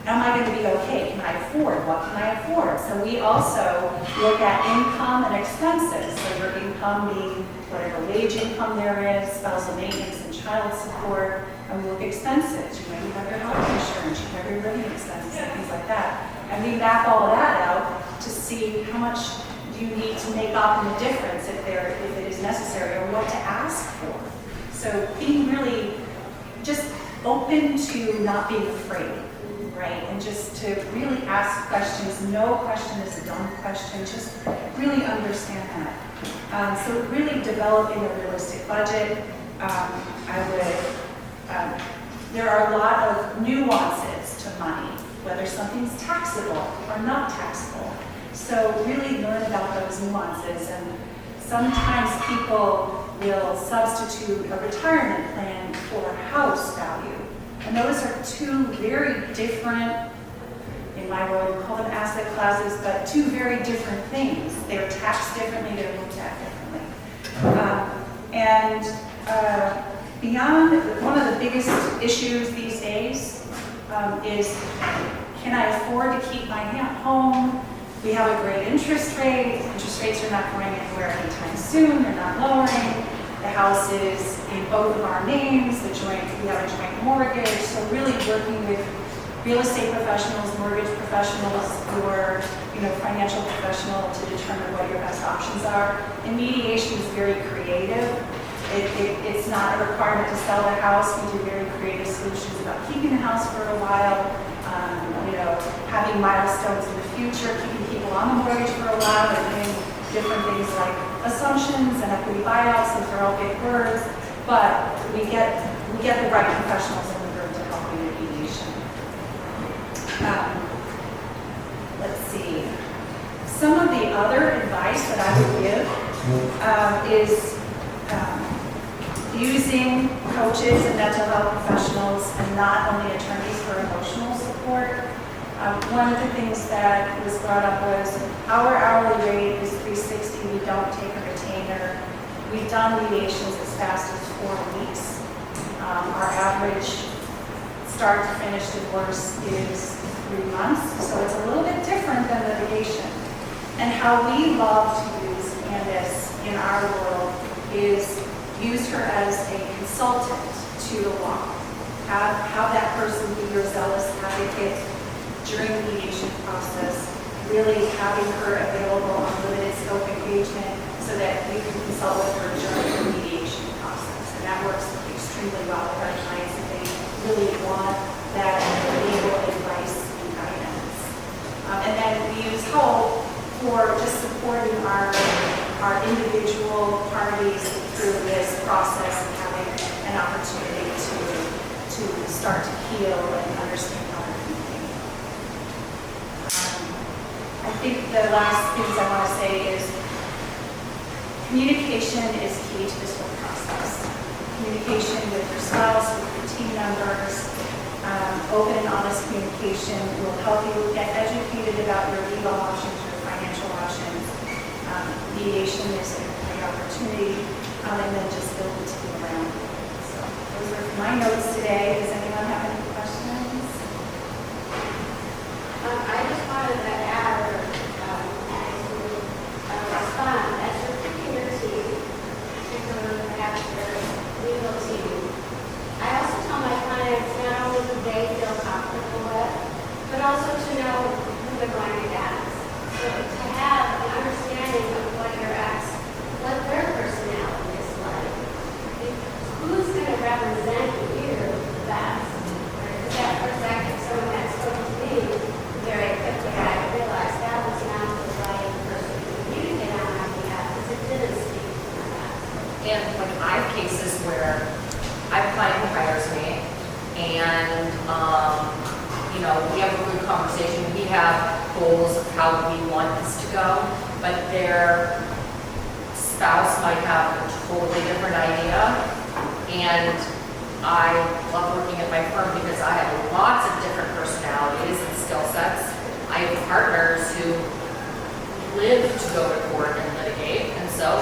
am I going to be okay? Can I afford? What can I afford? So we also look at income and expenses. So your income being whatever wage income there is, spousal maintenance and child support, and we look at expenses. You have your health insurance, you have your living expenses, and things like that. And we map all of that out to see how much do you need to make up in the difference if it is necessary, or what to ask for. So being really just open to not being afraid, right? And just to really ask questions. No question is a dumb question. Just really understand that. So really developing a realistic budget. There are a lot of nuances to money, whether something's taxable or not taxable. So really learn about those nuances. And sometimes people will substitute a retirement plan for a house value. And those are two very different, in my world, we call them asset classes, but two very different things. They're taxed differently, they're looked at differently. Beyond, one of the biggest issues these days is, can I afford to keep my home? We have a great interest rate. Interest rates are not going anywhere anytime soon. They're not lowering. The house is in both of our names. We have a joint mortgage. So really working with real estate professionals, mortgage professionals, or financial professional to determine what your best options are. And mediation is very creative. It's not a requirement to sell the house. We do very creative solutions about keeping the house for a while, having milestones in the future, keeping people on the mortgage for a while, and doing different things like assumptions and equity buyouts. Those are all big words, but we get the right professionals in the room to help you with mediation. Let's see. Some of the other advice that I would give is using coaches and mental health professionals and not only attorneys for emotional support. One of the things that was brought up was our hourly rate is $360. We don't take a retainer. We've done mediations as fast as 4 weeks. Our average start to finish divorce is 3 months, so it's a little bit different than litigation. And how we love to use Candace in our world is use her as a consultant to the law. Have that person be your zealous advocate during the mediation process, really having her available on limited scope engagement so that we can consult with her during the mediation process. And that works extremely well with our clients if they really want that legal advice and guidance. And then we use Hope for just supporting our individual parties through this process and having an opportunity to start to heal and understand how they're thinking. I think the last things I want to say is communication is key to this whole process. Communication with your spouse, with your team members, open and honest communication will help you get educated about your legal options, your financial options. Mediation is a great opportunity, and then just build a team around it. So those are my notes today. Does anyone have any questions? I just wanted to add or respond as you're picking your team, particularly perhaps your legal team. I also tell my clients not only who they feel comfortable with, but also to know who they're going to ask. So to have an understanding of what their personality is like, who's going to represent you the best. Because that first second, someone that spoke to me, very quickly I realized that was not the right person to communicate on my behalf because it didn't speak to my best. And like I have cases where I have a client who hires me and, you know, we have a good conversation. We have goals of how we want this to go, but their spouse might have a totally different idea. And I love working at my firm because I have lots of different personalities and skill sets. I have partners who live to go to court and litigate, and so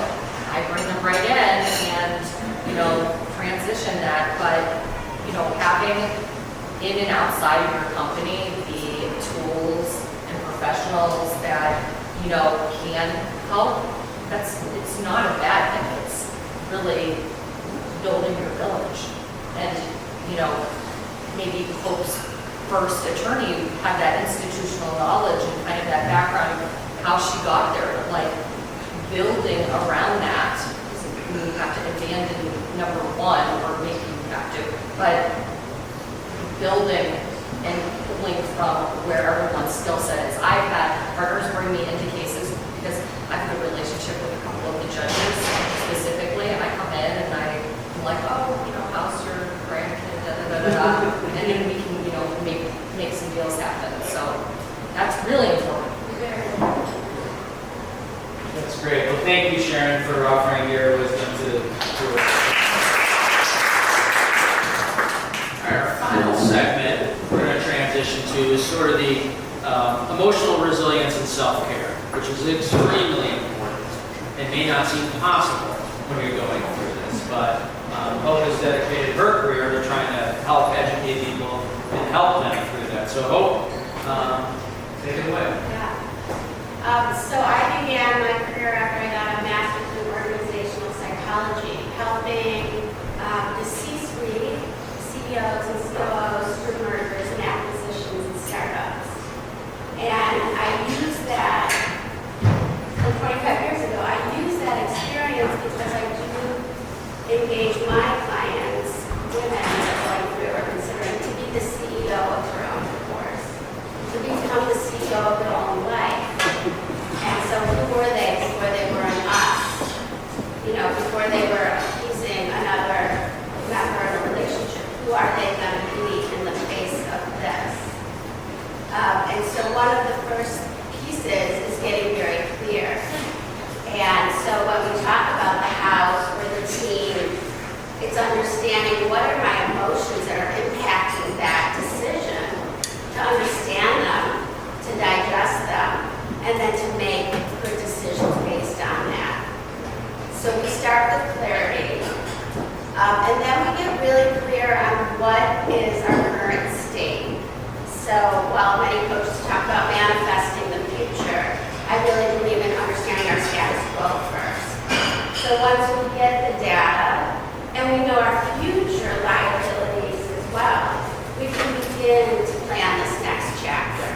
I bring them right in and, you know, transition that. But, you know, having in and outside of your company the tools and professionals that, you know, can help, it's not a bad thing. It's really building your village. And, you know, maybe Hope's first attorney had that institutional knowledge and kind of that background, how she got there, but like building around that. You have to abandon number one, or maybe you have to, but building and pulling from where everyone's skill set is. I've had partners bring me into cases because I have a relationship with a couple of the judges specifically, and I come in and I'm like, oh, you know, how's your grandkid, da da da da da, and then we can, you know, make some deals happen. So that's really important. That's great. Well, thank you, Sharon, for offering your wisdom to us. All right, our final segment we're going to transition to is sort of the emotional resilience and self-care, which is extremely important. It may not seem possible when you're going through this, but Hope has dedicated her career to trying to help educate people and help them through that. So Hope, take it away. Yeah. So I began my career after I got a master's in organizational psychology, helping the C-suite, CEOs and COOs through mergers and acquisitions and startups. And I used that, 25 years ago, I used that experience because I do engage my clients, women that are going through or considering to be the CEO of their own divorce, to become the CEO of their own life. And so who were they before they were an us? You know, before they were accusing another member in a relationship, who are they going to be in the face of this? And so one of the first pieces is getting very clear. And so when we talk about the house or the team, it's understanding what are my emotions that are impacting that decision, to understand them, to digest them, and then to make good decisions based on that. So we start with clarity, and then we get really clear on what is our current state. So while many coaches talk about manifesting the future, I really believe in understanding our status quo first. So once we get the data, and we know our future liabilities as well, we can begin to plan this next chapter.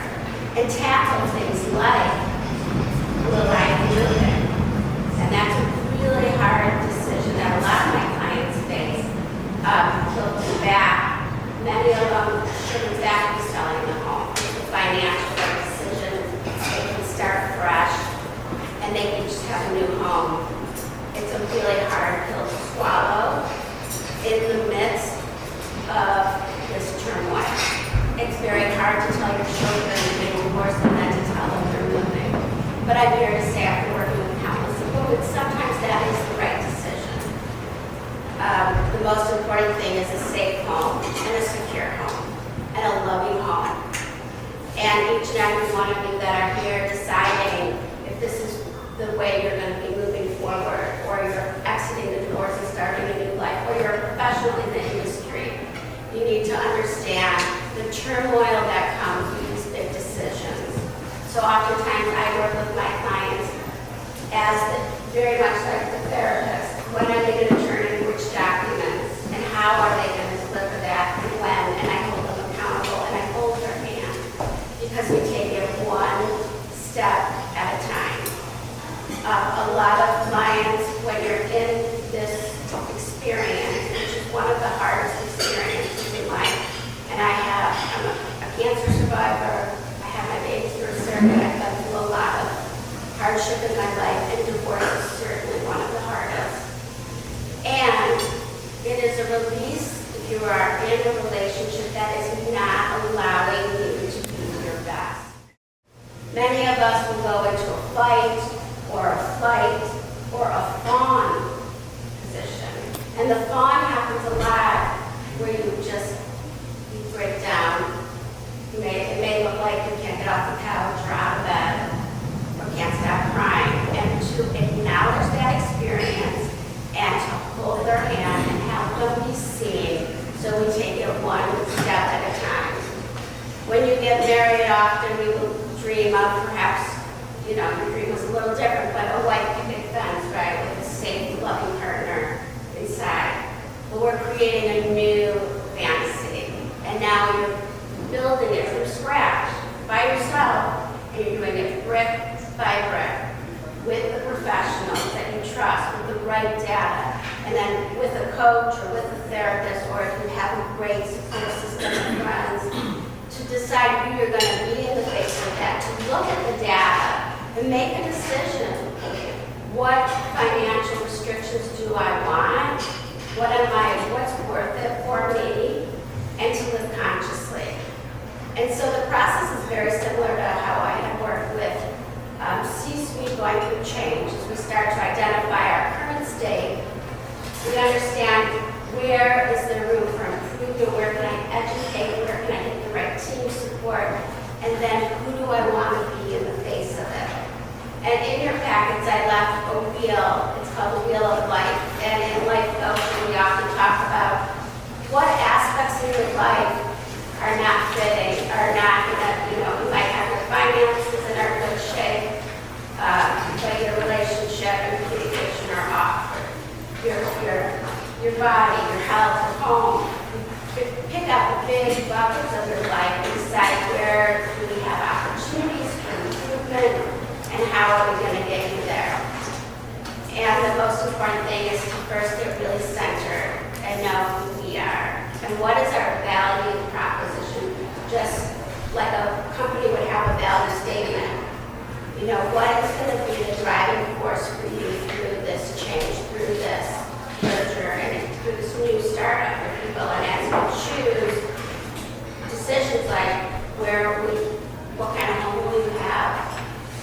but I'm here to say after working with countless people, that sometimes that is the right decision. The most important thing is a safe home and a secure home and a loving home. And each and every one of you that are here deciding if this is the way you're going to be moving forward, or you're exiting the doors and starting a new life, or you're a professional in the industry, you need to understand the turmoil that comes with these big decisions. So oftentimes I work with my clients as very much like the therapist. When are they going to turn in which documents, and how are they going to deliver that, and when? And I hold them accountable, and I hold their hand, because we take it one step at a time. A lot of clients, when you're in this experience, which is one of the hardest experiences in life, and I'm a cancer survivor, I have my baby through a surrogate, I've been through a lot of hardship in my life, and divorce is certainly one of the hardest. And it is a release if you are in a relationship that is not allowing you to be your best. Many of us will go into a fight, or a flight, or a fawn position. And the fawn happens a lot where you break down. It may look like you can't get off the couch or out of bed, or can't stop crying. And to acknowledge that experience and to hold their hand and help them be seen, so we take it one step at a time. When you get married, often we will dream of perhaps, your dream was a little different, but a white picket fence, right, with a safe, loving partner inside. But we're creating a new fantasy, and now you're building it from scratch by yourself, and you're doing it brick by brick with the professionals that you trust, with the right data, and then with a coach or with a therapist, or if you have a great support system of friends, to decide who you're going to be in the face of that, to look at the data and make a decision. What financial restrictions do I want? What's worth it for me? And to live consciously. And so the process is very similar to how I have worked with C-suite going through change. As we start to identify our current state, we understand where is there room for improvement, where can I educate, where can I get the right team support, and then who do I want to be in the face of it. And in your packets, I left a wheel. It's called the Wheel of Life. And in Life Coaching, we often talk about what aspects of your life are not fitting, are not going to, you might have your finances in are good shape, but your relationship and communication are off. Your body, your health, your home. Pick up the big buckets of your life and decide where do we have opportunities for improvement, and how are we going to get you there. And the most important thing is to first get really centered and know who we are. And what is our value proposition? Just like a company would have a value statement. What is going to be the driving force for you through this change, through this merger, and through this new startup for people? And as we choose decisions like what kind of home will you have?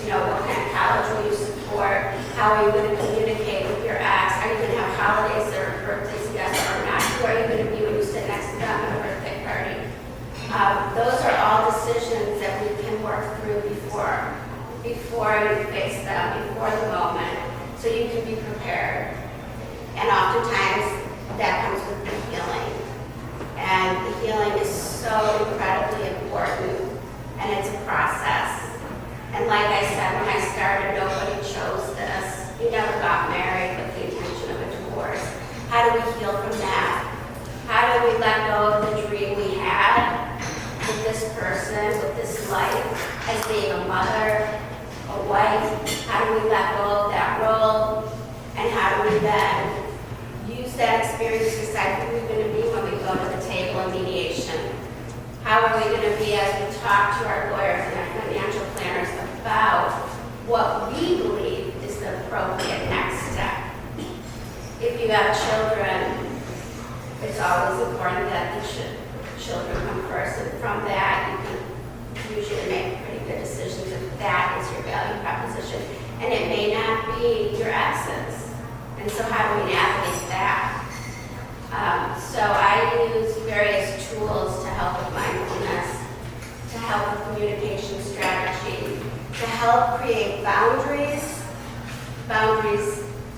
What kind of college will you support? How are you going to communicate with your ex? Are you going to have holidays or birthdays, yes or not? Who are you going to be when you sit next to them at a birthday party? Those are all decisions that we can work through before you face them, before the moment, so you can be prepared. And oftentimes, that comes with the healing. And the healing is so incredibly important, and it's a process. And like I said, when I started, nobody chose this. We never got married with the intention of a divorce. How do we heal from that? How do we let go of the dream we had with this person, with this life, as being a mother, a wife? How do we let go of that role? And how do we then use that experience to decide who we're going to be when we go to the table in mediation? How are we going to be as we talk to our lawyers and our financial planners about what we believe is the appropriate next step? If you have children, it's always important that the children come first, and from that you can usually make pretty make good decisions if that is your value proposition. And it may not be your ex's. And so how do we navigate that? So I use various tools to help with mindfulness, to help with communication strategy, to help create boundaries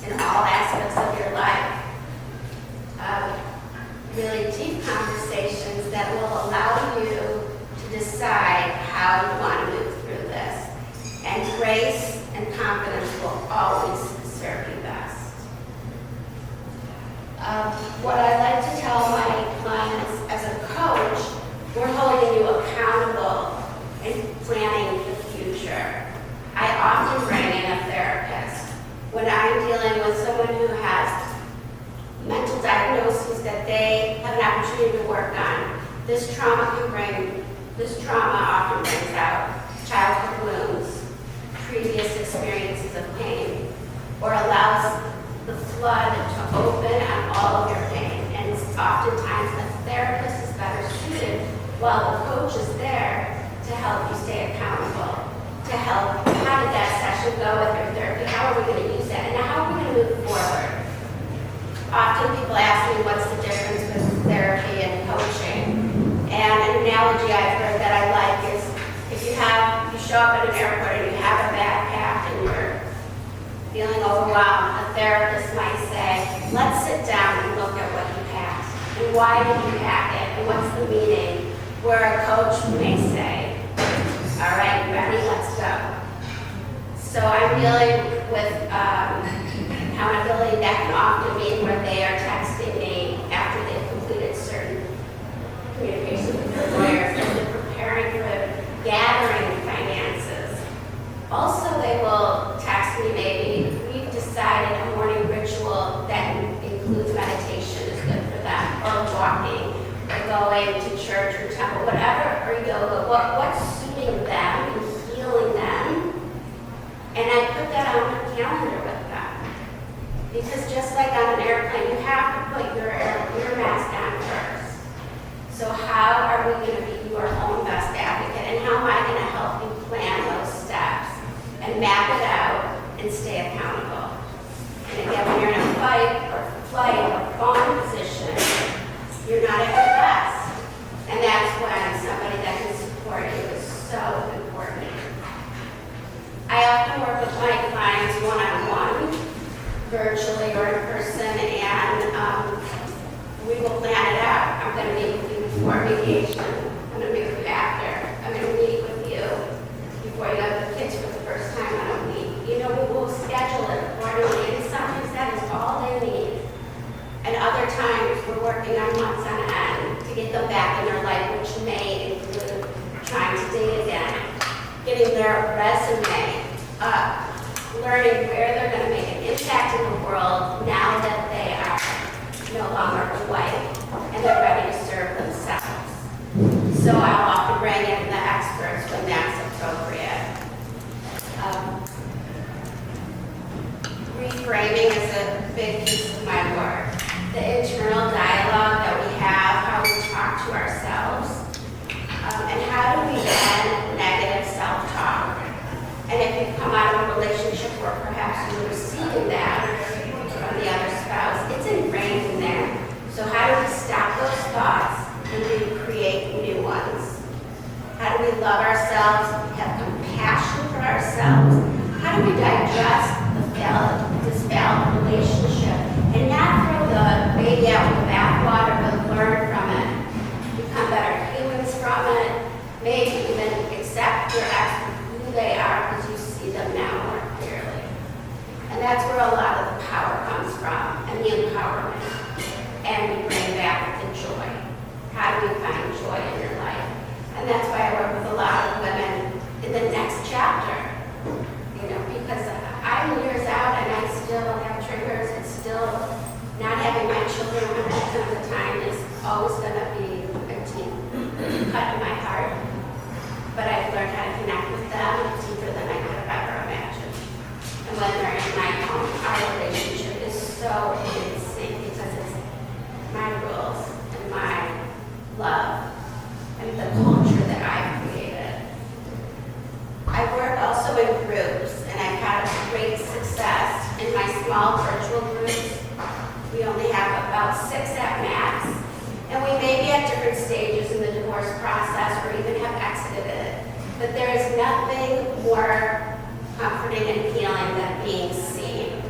in all aspects of your life. Really deep conversations that will allow you to decide how you want to move through this. And grace and confidence will always serve you best. What I like to tell my clients as a coach, we're holding you accountable in planning the future. I often bring in a therapist when I'm dealing with someone who has mental diagnoses that they have an opportunity to work on. This trauma often brings out childhood wounds, previous experiences of pain, or allows the flood to open on all of your pain. And oftentimes the therapist is better suited while the coach is there to help you stay accountable, to help, how did that session go with your therapy? How are we going to use that? And how are we going to move forward? Often people ask me what's the difference with therapy and coaching. And an analogy I've heard that I like is if you show up at an airport and you have a backpack and you're feeling overwhelmed, a therapist might say, let's sit down and look at what you packed. And why did you pack it? And what's the meaning? Where a coach may say, all right, you ready? Let's go. So I'm dealing with accountability that can often mean where they are texting me after they've completed certain communications with their lawyers and they're preparing for gathering finances. Also, they will text me maybe, we've decided a morning ritual that includes meditation is good for them, or walking, or going to church or temple, whatever, or yoga, what's suiting them and healing them. And I put that on the calendar with them. Because just like on an airplane, you have to put your mask on first. So how are we going to be your own best advocate? And how am I going to help you plan those steps and map it out and stay accountable? And again, when you're in a fight or flight or fawn position, you're not at your best. And that's when somebody that can support you is so important. I often work with my clients one-on-one, virtually or in person, and we will plan it out. I'm going to meet with you before mediation. I'm going to meet with you after. I'm going to meet with you before you have the kids for the first time on a week. You know, we will schedule it accordingly, and sometimes that is all they need. And other times, we're working on months on end to get them back in their life, which may include trying to date again, getting their resume up, learning where they're going to make an impact in the world now that they are no longer white and they're ready to serve themselves. So I'll often bring in the experts when that's appropriate. Reframing is a big piece of my work. The internal dialogue that we have, how we talk to ourselves, and how do we end negative self-talk. And if you come out of a relationship where perhaps you're receiving that from the other spouse, it's ingrained in there. So how do we stop those thoughts and do we create new ones? How do we love ourselves, have compassion for ourselves? How do we digest this failed relationship and not throw the baby out with the bathwater, but learn from it, become better humans from it, maybe even accept your ex for who they are because you see them now more clearly. And that's where a lot of the power comes from and the empowerment. And we bring back the joy. How do we find joy in your life? And that's why I work with a lot of women in the next chapter. You know, because I'm years out and I still have triggers. It's still not having my children 100% of the time is always going to be a deep cut in my heart. But I've learned how to connect with them deeper than I could have ever imagined. And when they're in my home, our relationship is so in sync because it's my rules and my love and the culture that I've created. small virtual groups. We only have about 6 at max. And we may be at different stages in the divorce process or even have exited it. But there is nothing more comforting and healing than being seen.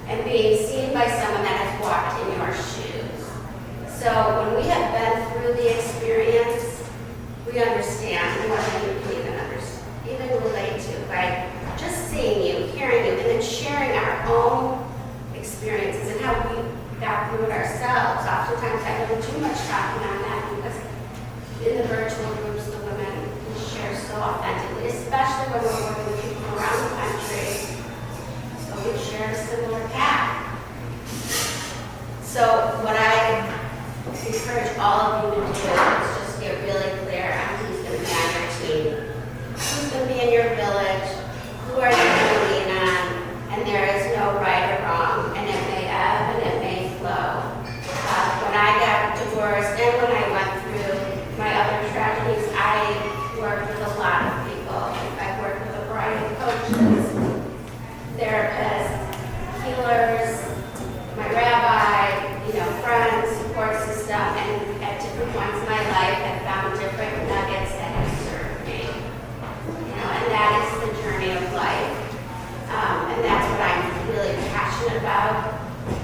And being seen by someone that has walked in your shoes. So when we have been through the experience, we understand more than you can even relate to by just seeing you, hearing you, and then sharing our own experiences and how we got through it ourselves. Oftentimes I don't do too much talking on that because in the virtual groups, the women share so authentically, especially when we're working with people around the country. So we share a similar path. So what I encourage all of you to do is just get really clear on who's going to be on your team. Who's going to be in your village? Who are you going to lean on? And there is no right or wrong, and it may ebb and it may flow. When I got divorced and when I went through my other tragedies, I worked with a lot of people. I worked with a variety of coaches, therapists, healers, my rabbi, friends, support system, and at different points in my life, I found different nuggets that have served me. And that is the journey of life. And that's what I'm really passionate about,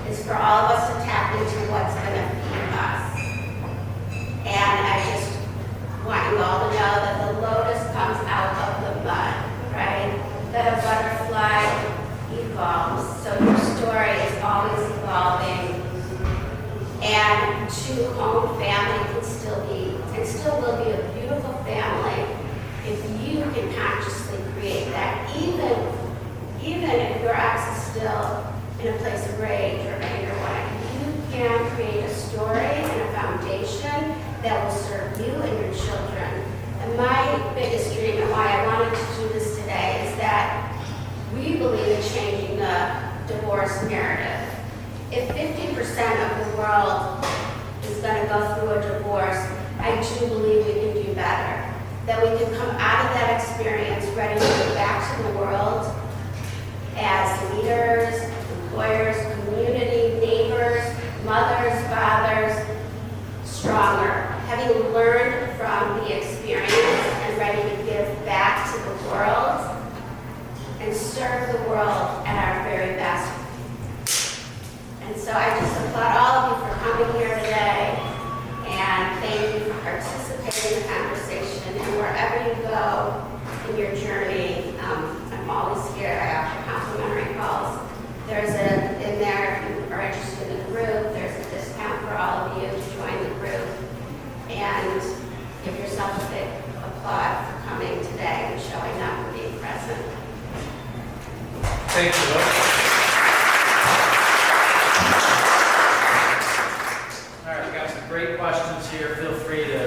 is for all of us to tap into what's going to feed us. And I just want you all to know that the lotus comes out of the mud, right? That a butterfly evolves. So your story is always evolving. And two home family can still be, and still will be a beautiful family if you can consciously create that, even if your ex is still in a place of rage or anger or whatever, you can create a story and a foundation that will serve you and your children. And my biggest dream and why I wanted to do this today is that we believe in changing the divorce narrative. If 50% of the world is going to go through a divorce, I do believe we can do better. That we can come out of that experience ready to go back to the world as leaders, employers, community, neighbors, mothers, fathers, stronger, having learned from the experience and ready to give back to the world and serve the world at our very best. And so I just applaud all of you for coming here today, and thank you for participating in the conversation. And wherever you go in your journey, I'm always here. I offer complimentary calls. There's in there, if you are interested in the group, there's a discount for all of you to join the group. And give yourself a big applaud for coming today and showing up and being present. Thank you. All right, we got some great questions here. Feel free to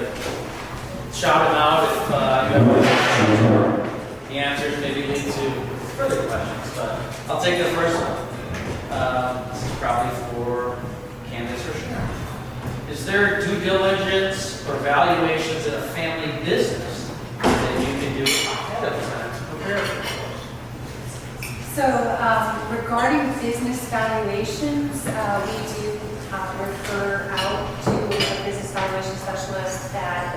shout them out if you have more questions or the answers maybe lead to further questions. But I'll take the first one. This is probably for Candace or Sharon. Is there due diligence or valuations in a family business that you can do ahead of time to prepare for divorce? So regarding business valuations, we do refer out to a business valuation specialist that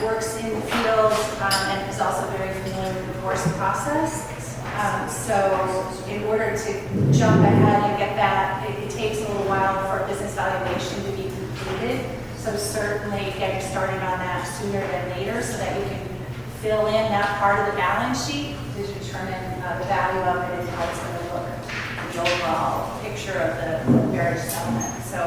works in the field and is also very familiar with the divorce process. So in order to jump ahead and get that, it takes a little while for a business valuation to be completed. So certainly getting started on that sooner than later so that you can fill in that part of the balance sheet to determine the value of it and how it's going to look, the overall picture of the marriage settlement. So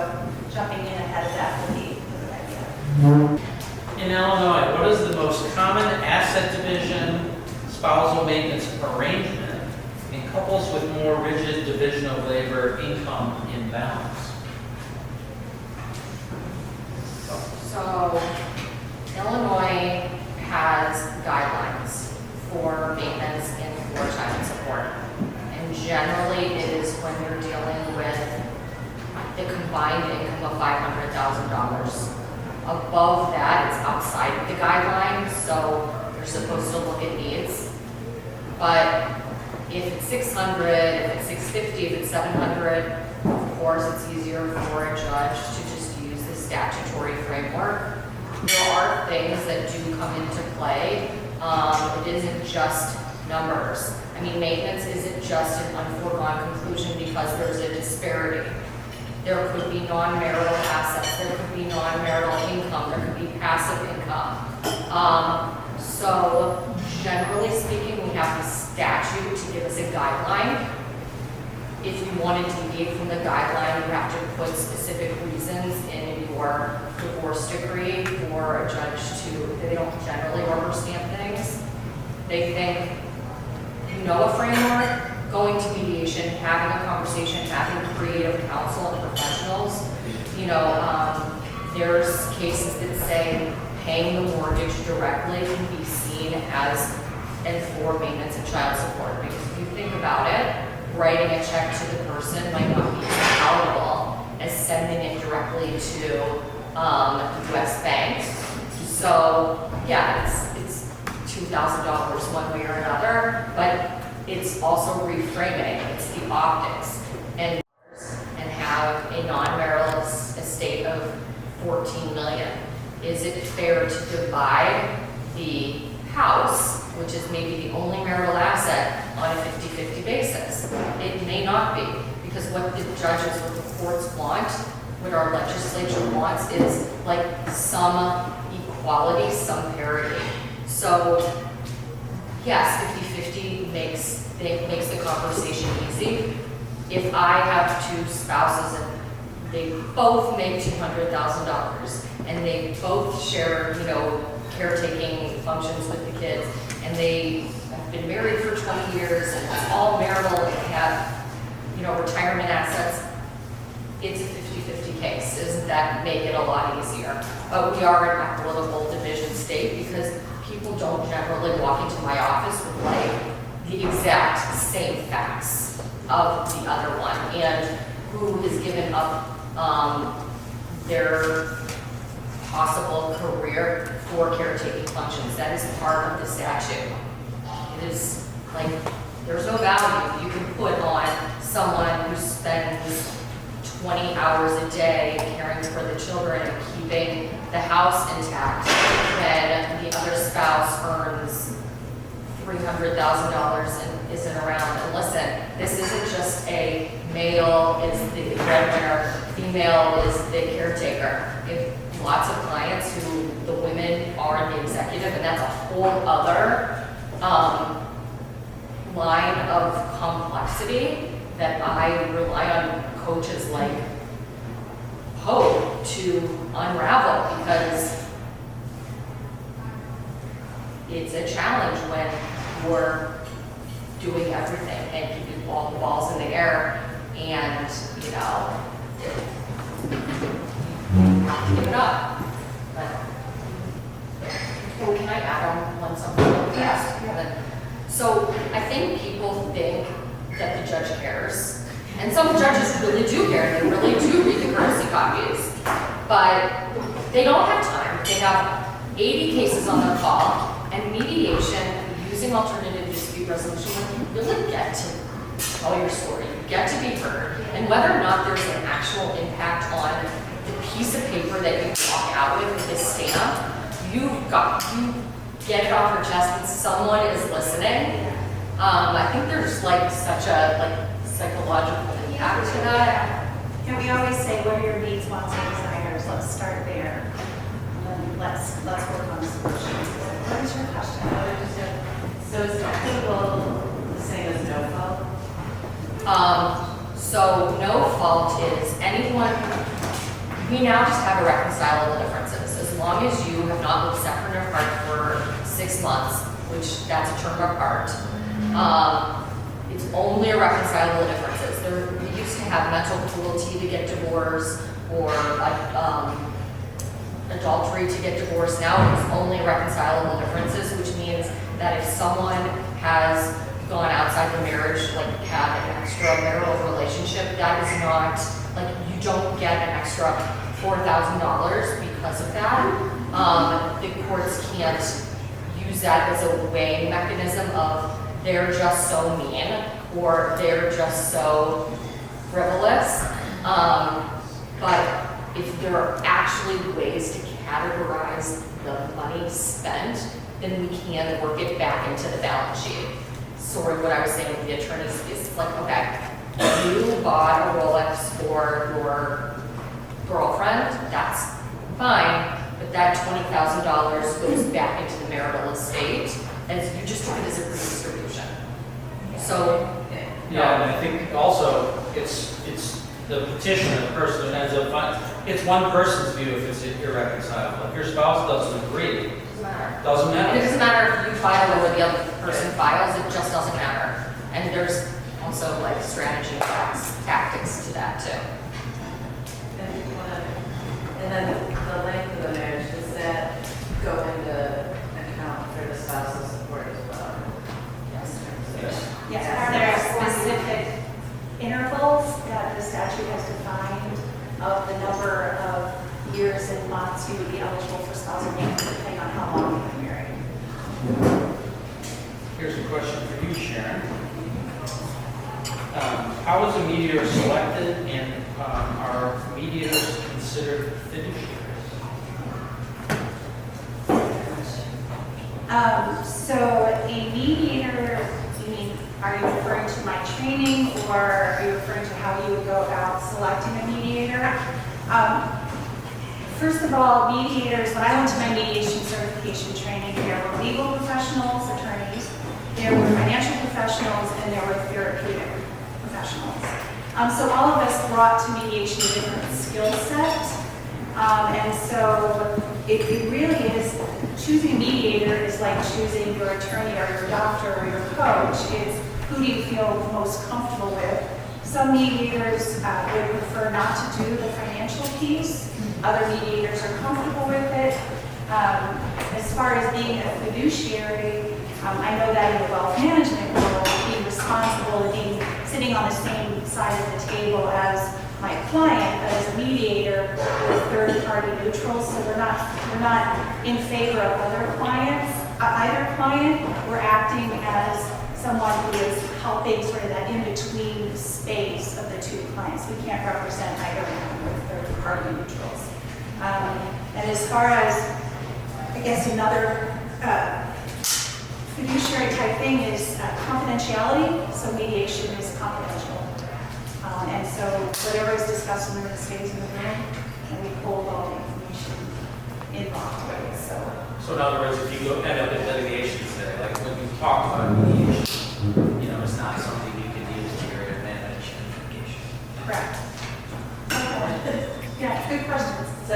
jumping in ahead of that would be a good idea. In Illinois, what is the most common asset division, spousal maintenance arrangement in couples with more rigid division of labor income imbalance? So Illinois has guidelines for maintenance and for child support. And generally it is when you're dealing with the combined income of $500,000. Above that, it's outside of the guidelines, so you're supposed to look at needs. But If it's 600, if it's 650, if it's 700, of course, it's easier for a judge to just use the statutory framework. There are things that do come into play. It isn't just numbers. I mean, maintenance isn't just an unforegone conclusion because there's a disparity. There could be non-marital assets, there could be non-marital income, there could be passive income. So generally speaking, we have the statute to give us a guideline. If you want to deviate from the guideline, you have to put specific reasons in your divorce decree for a judge to, they don't generally rubber stamp things. They think, you know, a framework, going to mediation, having a conversation, having creative counsel and professionals. You know, there's cases that say paying the mortgage directly can be seen as and for maintenance and child support. Because if you think about it, writing a check to the person might not be as palatable as sending it directly to U.S. Bank. So yeah, it's $2,000 one way or another, but it's also reframing. It's the optics and have a non-marital estate of $14 million. Is it fair to divide the house, which is maybe the only marital asset, on a 50-50 basis? It may not be, because what the judges, what the courts want, what our legislature wants is like some equality, some parity. So yes, 50-50 makes the conversation easy. If I have two spouses and they both make $200,000 and they both share, you know, caretaking functions with the kids, and they have been married for 20 years and it's all marital and have, you know, retirement assets, it's a 50-50 case. Doesn't that make it a lot easier? But we are in a political division state because people don't generally walk into my office with like the exact same facts of the other one and who has given up their possible career for caretaking functions. That is part of the statute. It is like, there's no value you can put on someone who spends 20 hours a day caring for the children and keeping the house intact when the other spouse earns $300,000 and isn't around. And listen, this isn't just a male is the breadwinner, female is the caretaker. If lots of clients who the women are the executive, and that's a whole other line of complexity that I rely on coaches like Hope to unravel, because it's a challenge when you're doing everything and keeping all the balls in the air and, you know, you have to give it up. But, can I add on one something? Yes. So I think people think that the judge cares. And some judges really do care. They really do read the courtesy copies. But they don't have time. They have 80 cases on their call, and mediation, using alternative dispute resolution, you really get to tell your story. You get to be heard. And whether or not there's an actual impact on the piece of paper that you walk out with the stamp, you get it off your chest and someone is listening. I think there's like such a psychological impact to that. And we always say, what are your needs, wants, and desires? Let's start there. Let's work on solutions. What is your question? So is equitable the same as no fault? So no fault is anyone, we now just have irreconcilable differences. As long as you have not lived separate and apart for 6 months, which that's a term apart, it's only irreconcilable differences. We used to have mental cruelty to get divorced or adultery to get divorced. Now it's only irreconcilable differences, which means that if someone has gone outside the marriage, like had an extramarital relationship, that is not, like, you don't get an extra $4,000 because of that. The courts can't use that as a weighing mechanism of they're just so mean, or they're just so frivolous. But if there are actually ways to categorize the money spent, then we can work it back into the balance sheet. Sort of what I was saying with the attorneys is like, okay, you bought a Rolex for your girlfriend, that's fine, but that $20,000 goes back into the marital estate, as you just took it as a redistribution. So, Yeah, and I think also it's the petitioner, the person who ends up, it's one person's view if it's irreconcilable. If your spouse doesn't agree, doesn't and it matter. doesn't matter if you file or the other person files, it just doesn't matter. And there's also like strategy tactics to that too. And then the length of the marriage, does that go into account for the spousal support as well? Yes. Yes. Yes, are there specific intervals that the statute has defined of the number of years and months you would be eligible for spousal maintenance depending on how long you've been married? Here's a question for you, Sharon. How is a mediator selected, and are mediators considered fiduciaries? So a mediator, you mean, are you referring to my training or are you referring to how you would go about selecting a mediator? First of all, mediators, when I went to my mediation certification training, there were legal professionals, attorneys, there were financial professionals, and there were therapeutic professionals. So all of us brought to mediation a different skill set. And so it really is, choosing a mediator is like choosing your attorney or your doctor or your coach. It's who do you feel most comfortable with. Some mediators would prefer not to do the financial piece. Other mediators are comfortable with it. As far as being a fiduciary, I know that in the wealth management world, being responsible and being sitting on the same side of the table as my client, but as a mediator, we're third-party neutral, so we're not in favor of either client. We're acting as someone who is helping sort of that in-between space of the two clients. We can't represent either one, we're third-party neutrals. And as far as, I guess, another fiduciary type thing is confidentiality. So mediation is confidential. And so whatever is discussed in the room stays in the room, and we hold all the information involved with it. So in other words, if you end up in litigation, say, like when you talk about mediation, it's not something you can use to your advantage in litigation. Correct. Yeah, good questions. So,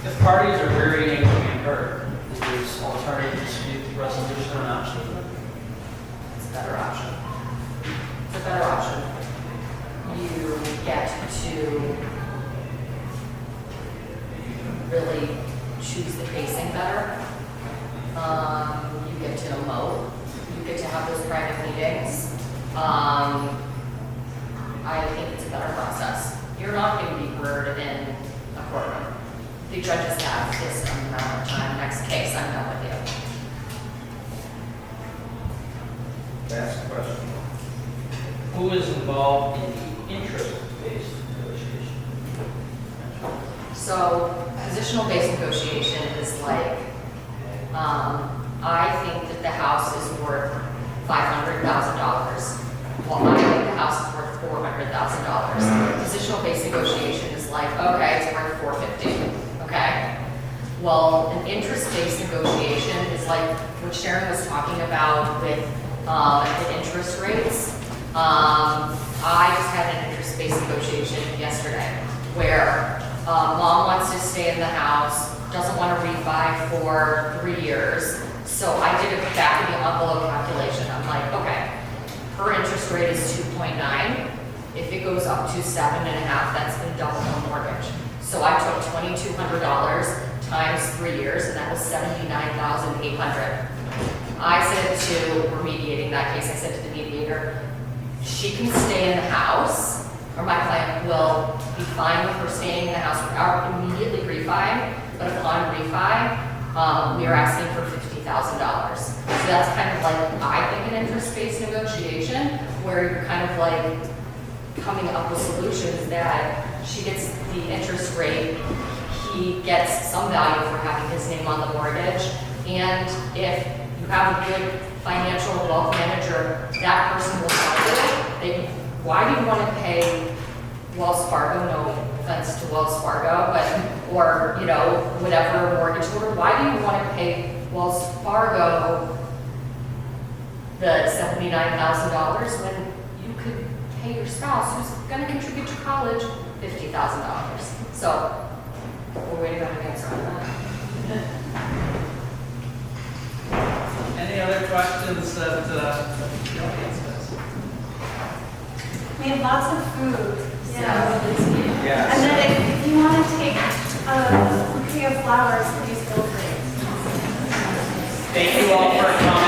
If parties are very angry and hurt, is alternative dispute resolution an option? It's a better option. It's a better option. You get to really choose the pacing better. You get to emote. You get to have those private meetings. I think it's a better process. You're not going to be heard in a courtroom. The judges have this amount of time. Next case, I'm done with you. That's the question. Who is involved in the interest-based negotiation? So positional-based negotiation is like, I think that the house is worth $500,000. Well, I think the house is worth $400,000. Positional-based negotiation is like, okay, it's worth $450,000. Okay. Well, an interest-based negotiation is like what Sharon was talking about with the interest rates. I just had an interest-based negotiation yesterday where mom wants to stay in the house, doesn't want to refi for 3 years. So I did a back of the envelope calculation. I'm like, okay, her interest rate is 2.9. If it goes up to 7.5, that's been double her mortgage. So I took $2,200 times 3 years, and that was $79,800. I said to, we're mediating that case, I said to the mediator, she can stay in the house, or my client will be fine with her staying in the house without immediately refi, but upon refi, we are asking for $50,000. $50,000. So that's kind of like, I think, an interest-based negotiation, where you're kind of like coming up with solutions that she gets the interest rate, he gets some value for having his name on the mortgage, and if you have a good financial wealth manager, that person will tell you, why do you want to pay Wells Fargo, no offense to Wells Fargo, but, or, you know, whatever mortgage holder, why do you want to pay Wells Fargo the $79,000 when you could pay your spouse who's going to contribute to college $50,000? So, we're waiting on an answer on that. Any other questions that the audience has? We have lots of food, so. Yes. And then if you want to take a bouquet of flowers, please feel free. Thank you all for coming.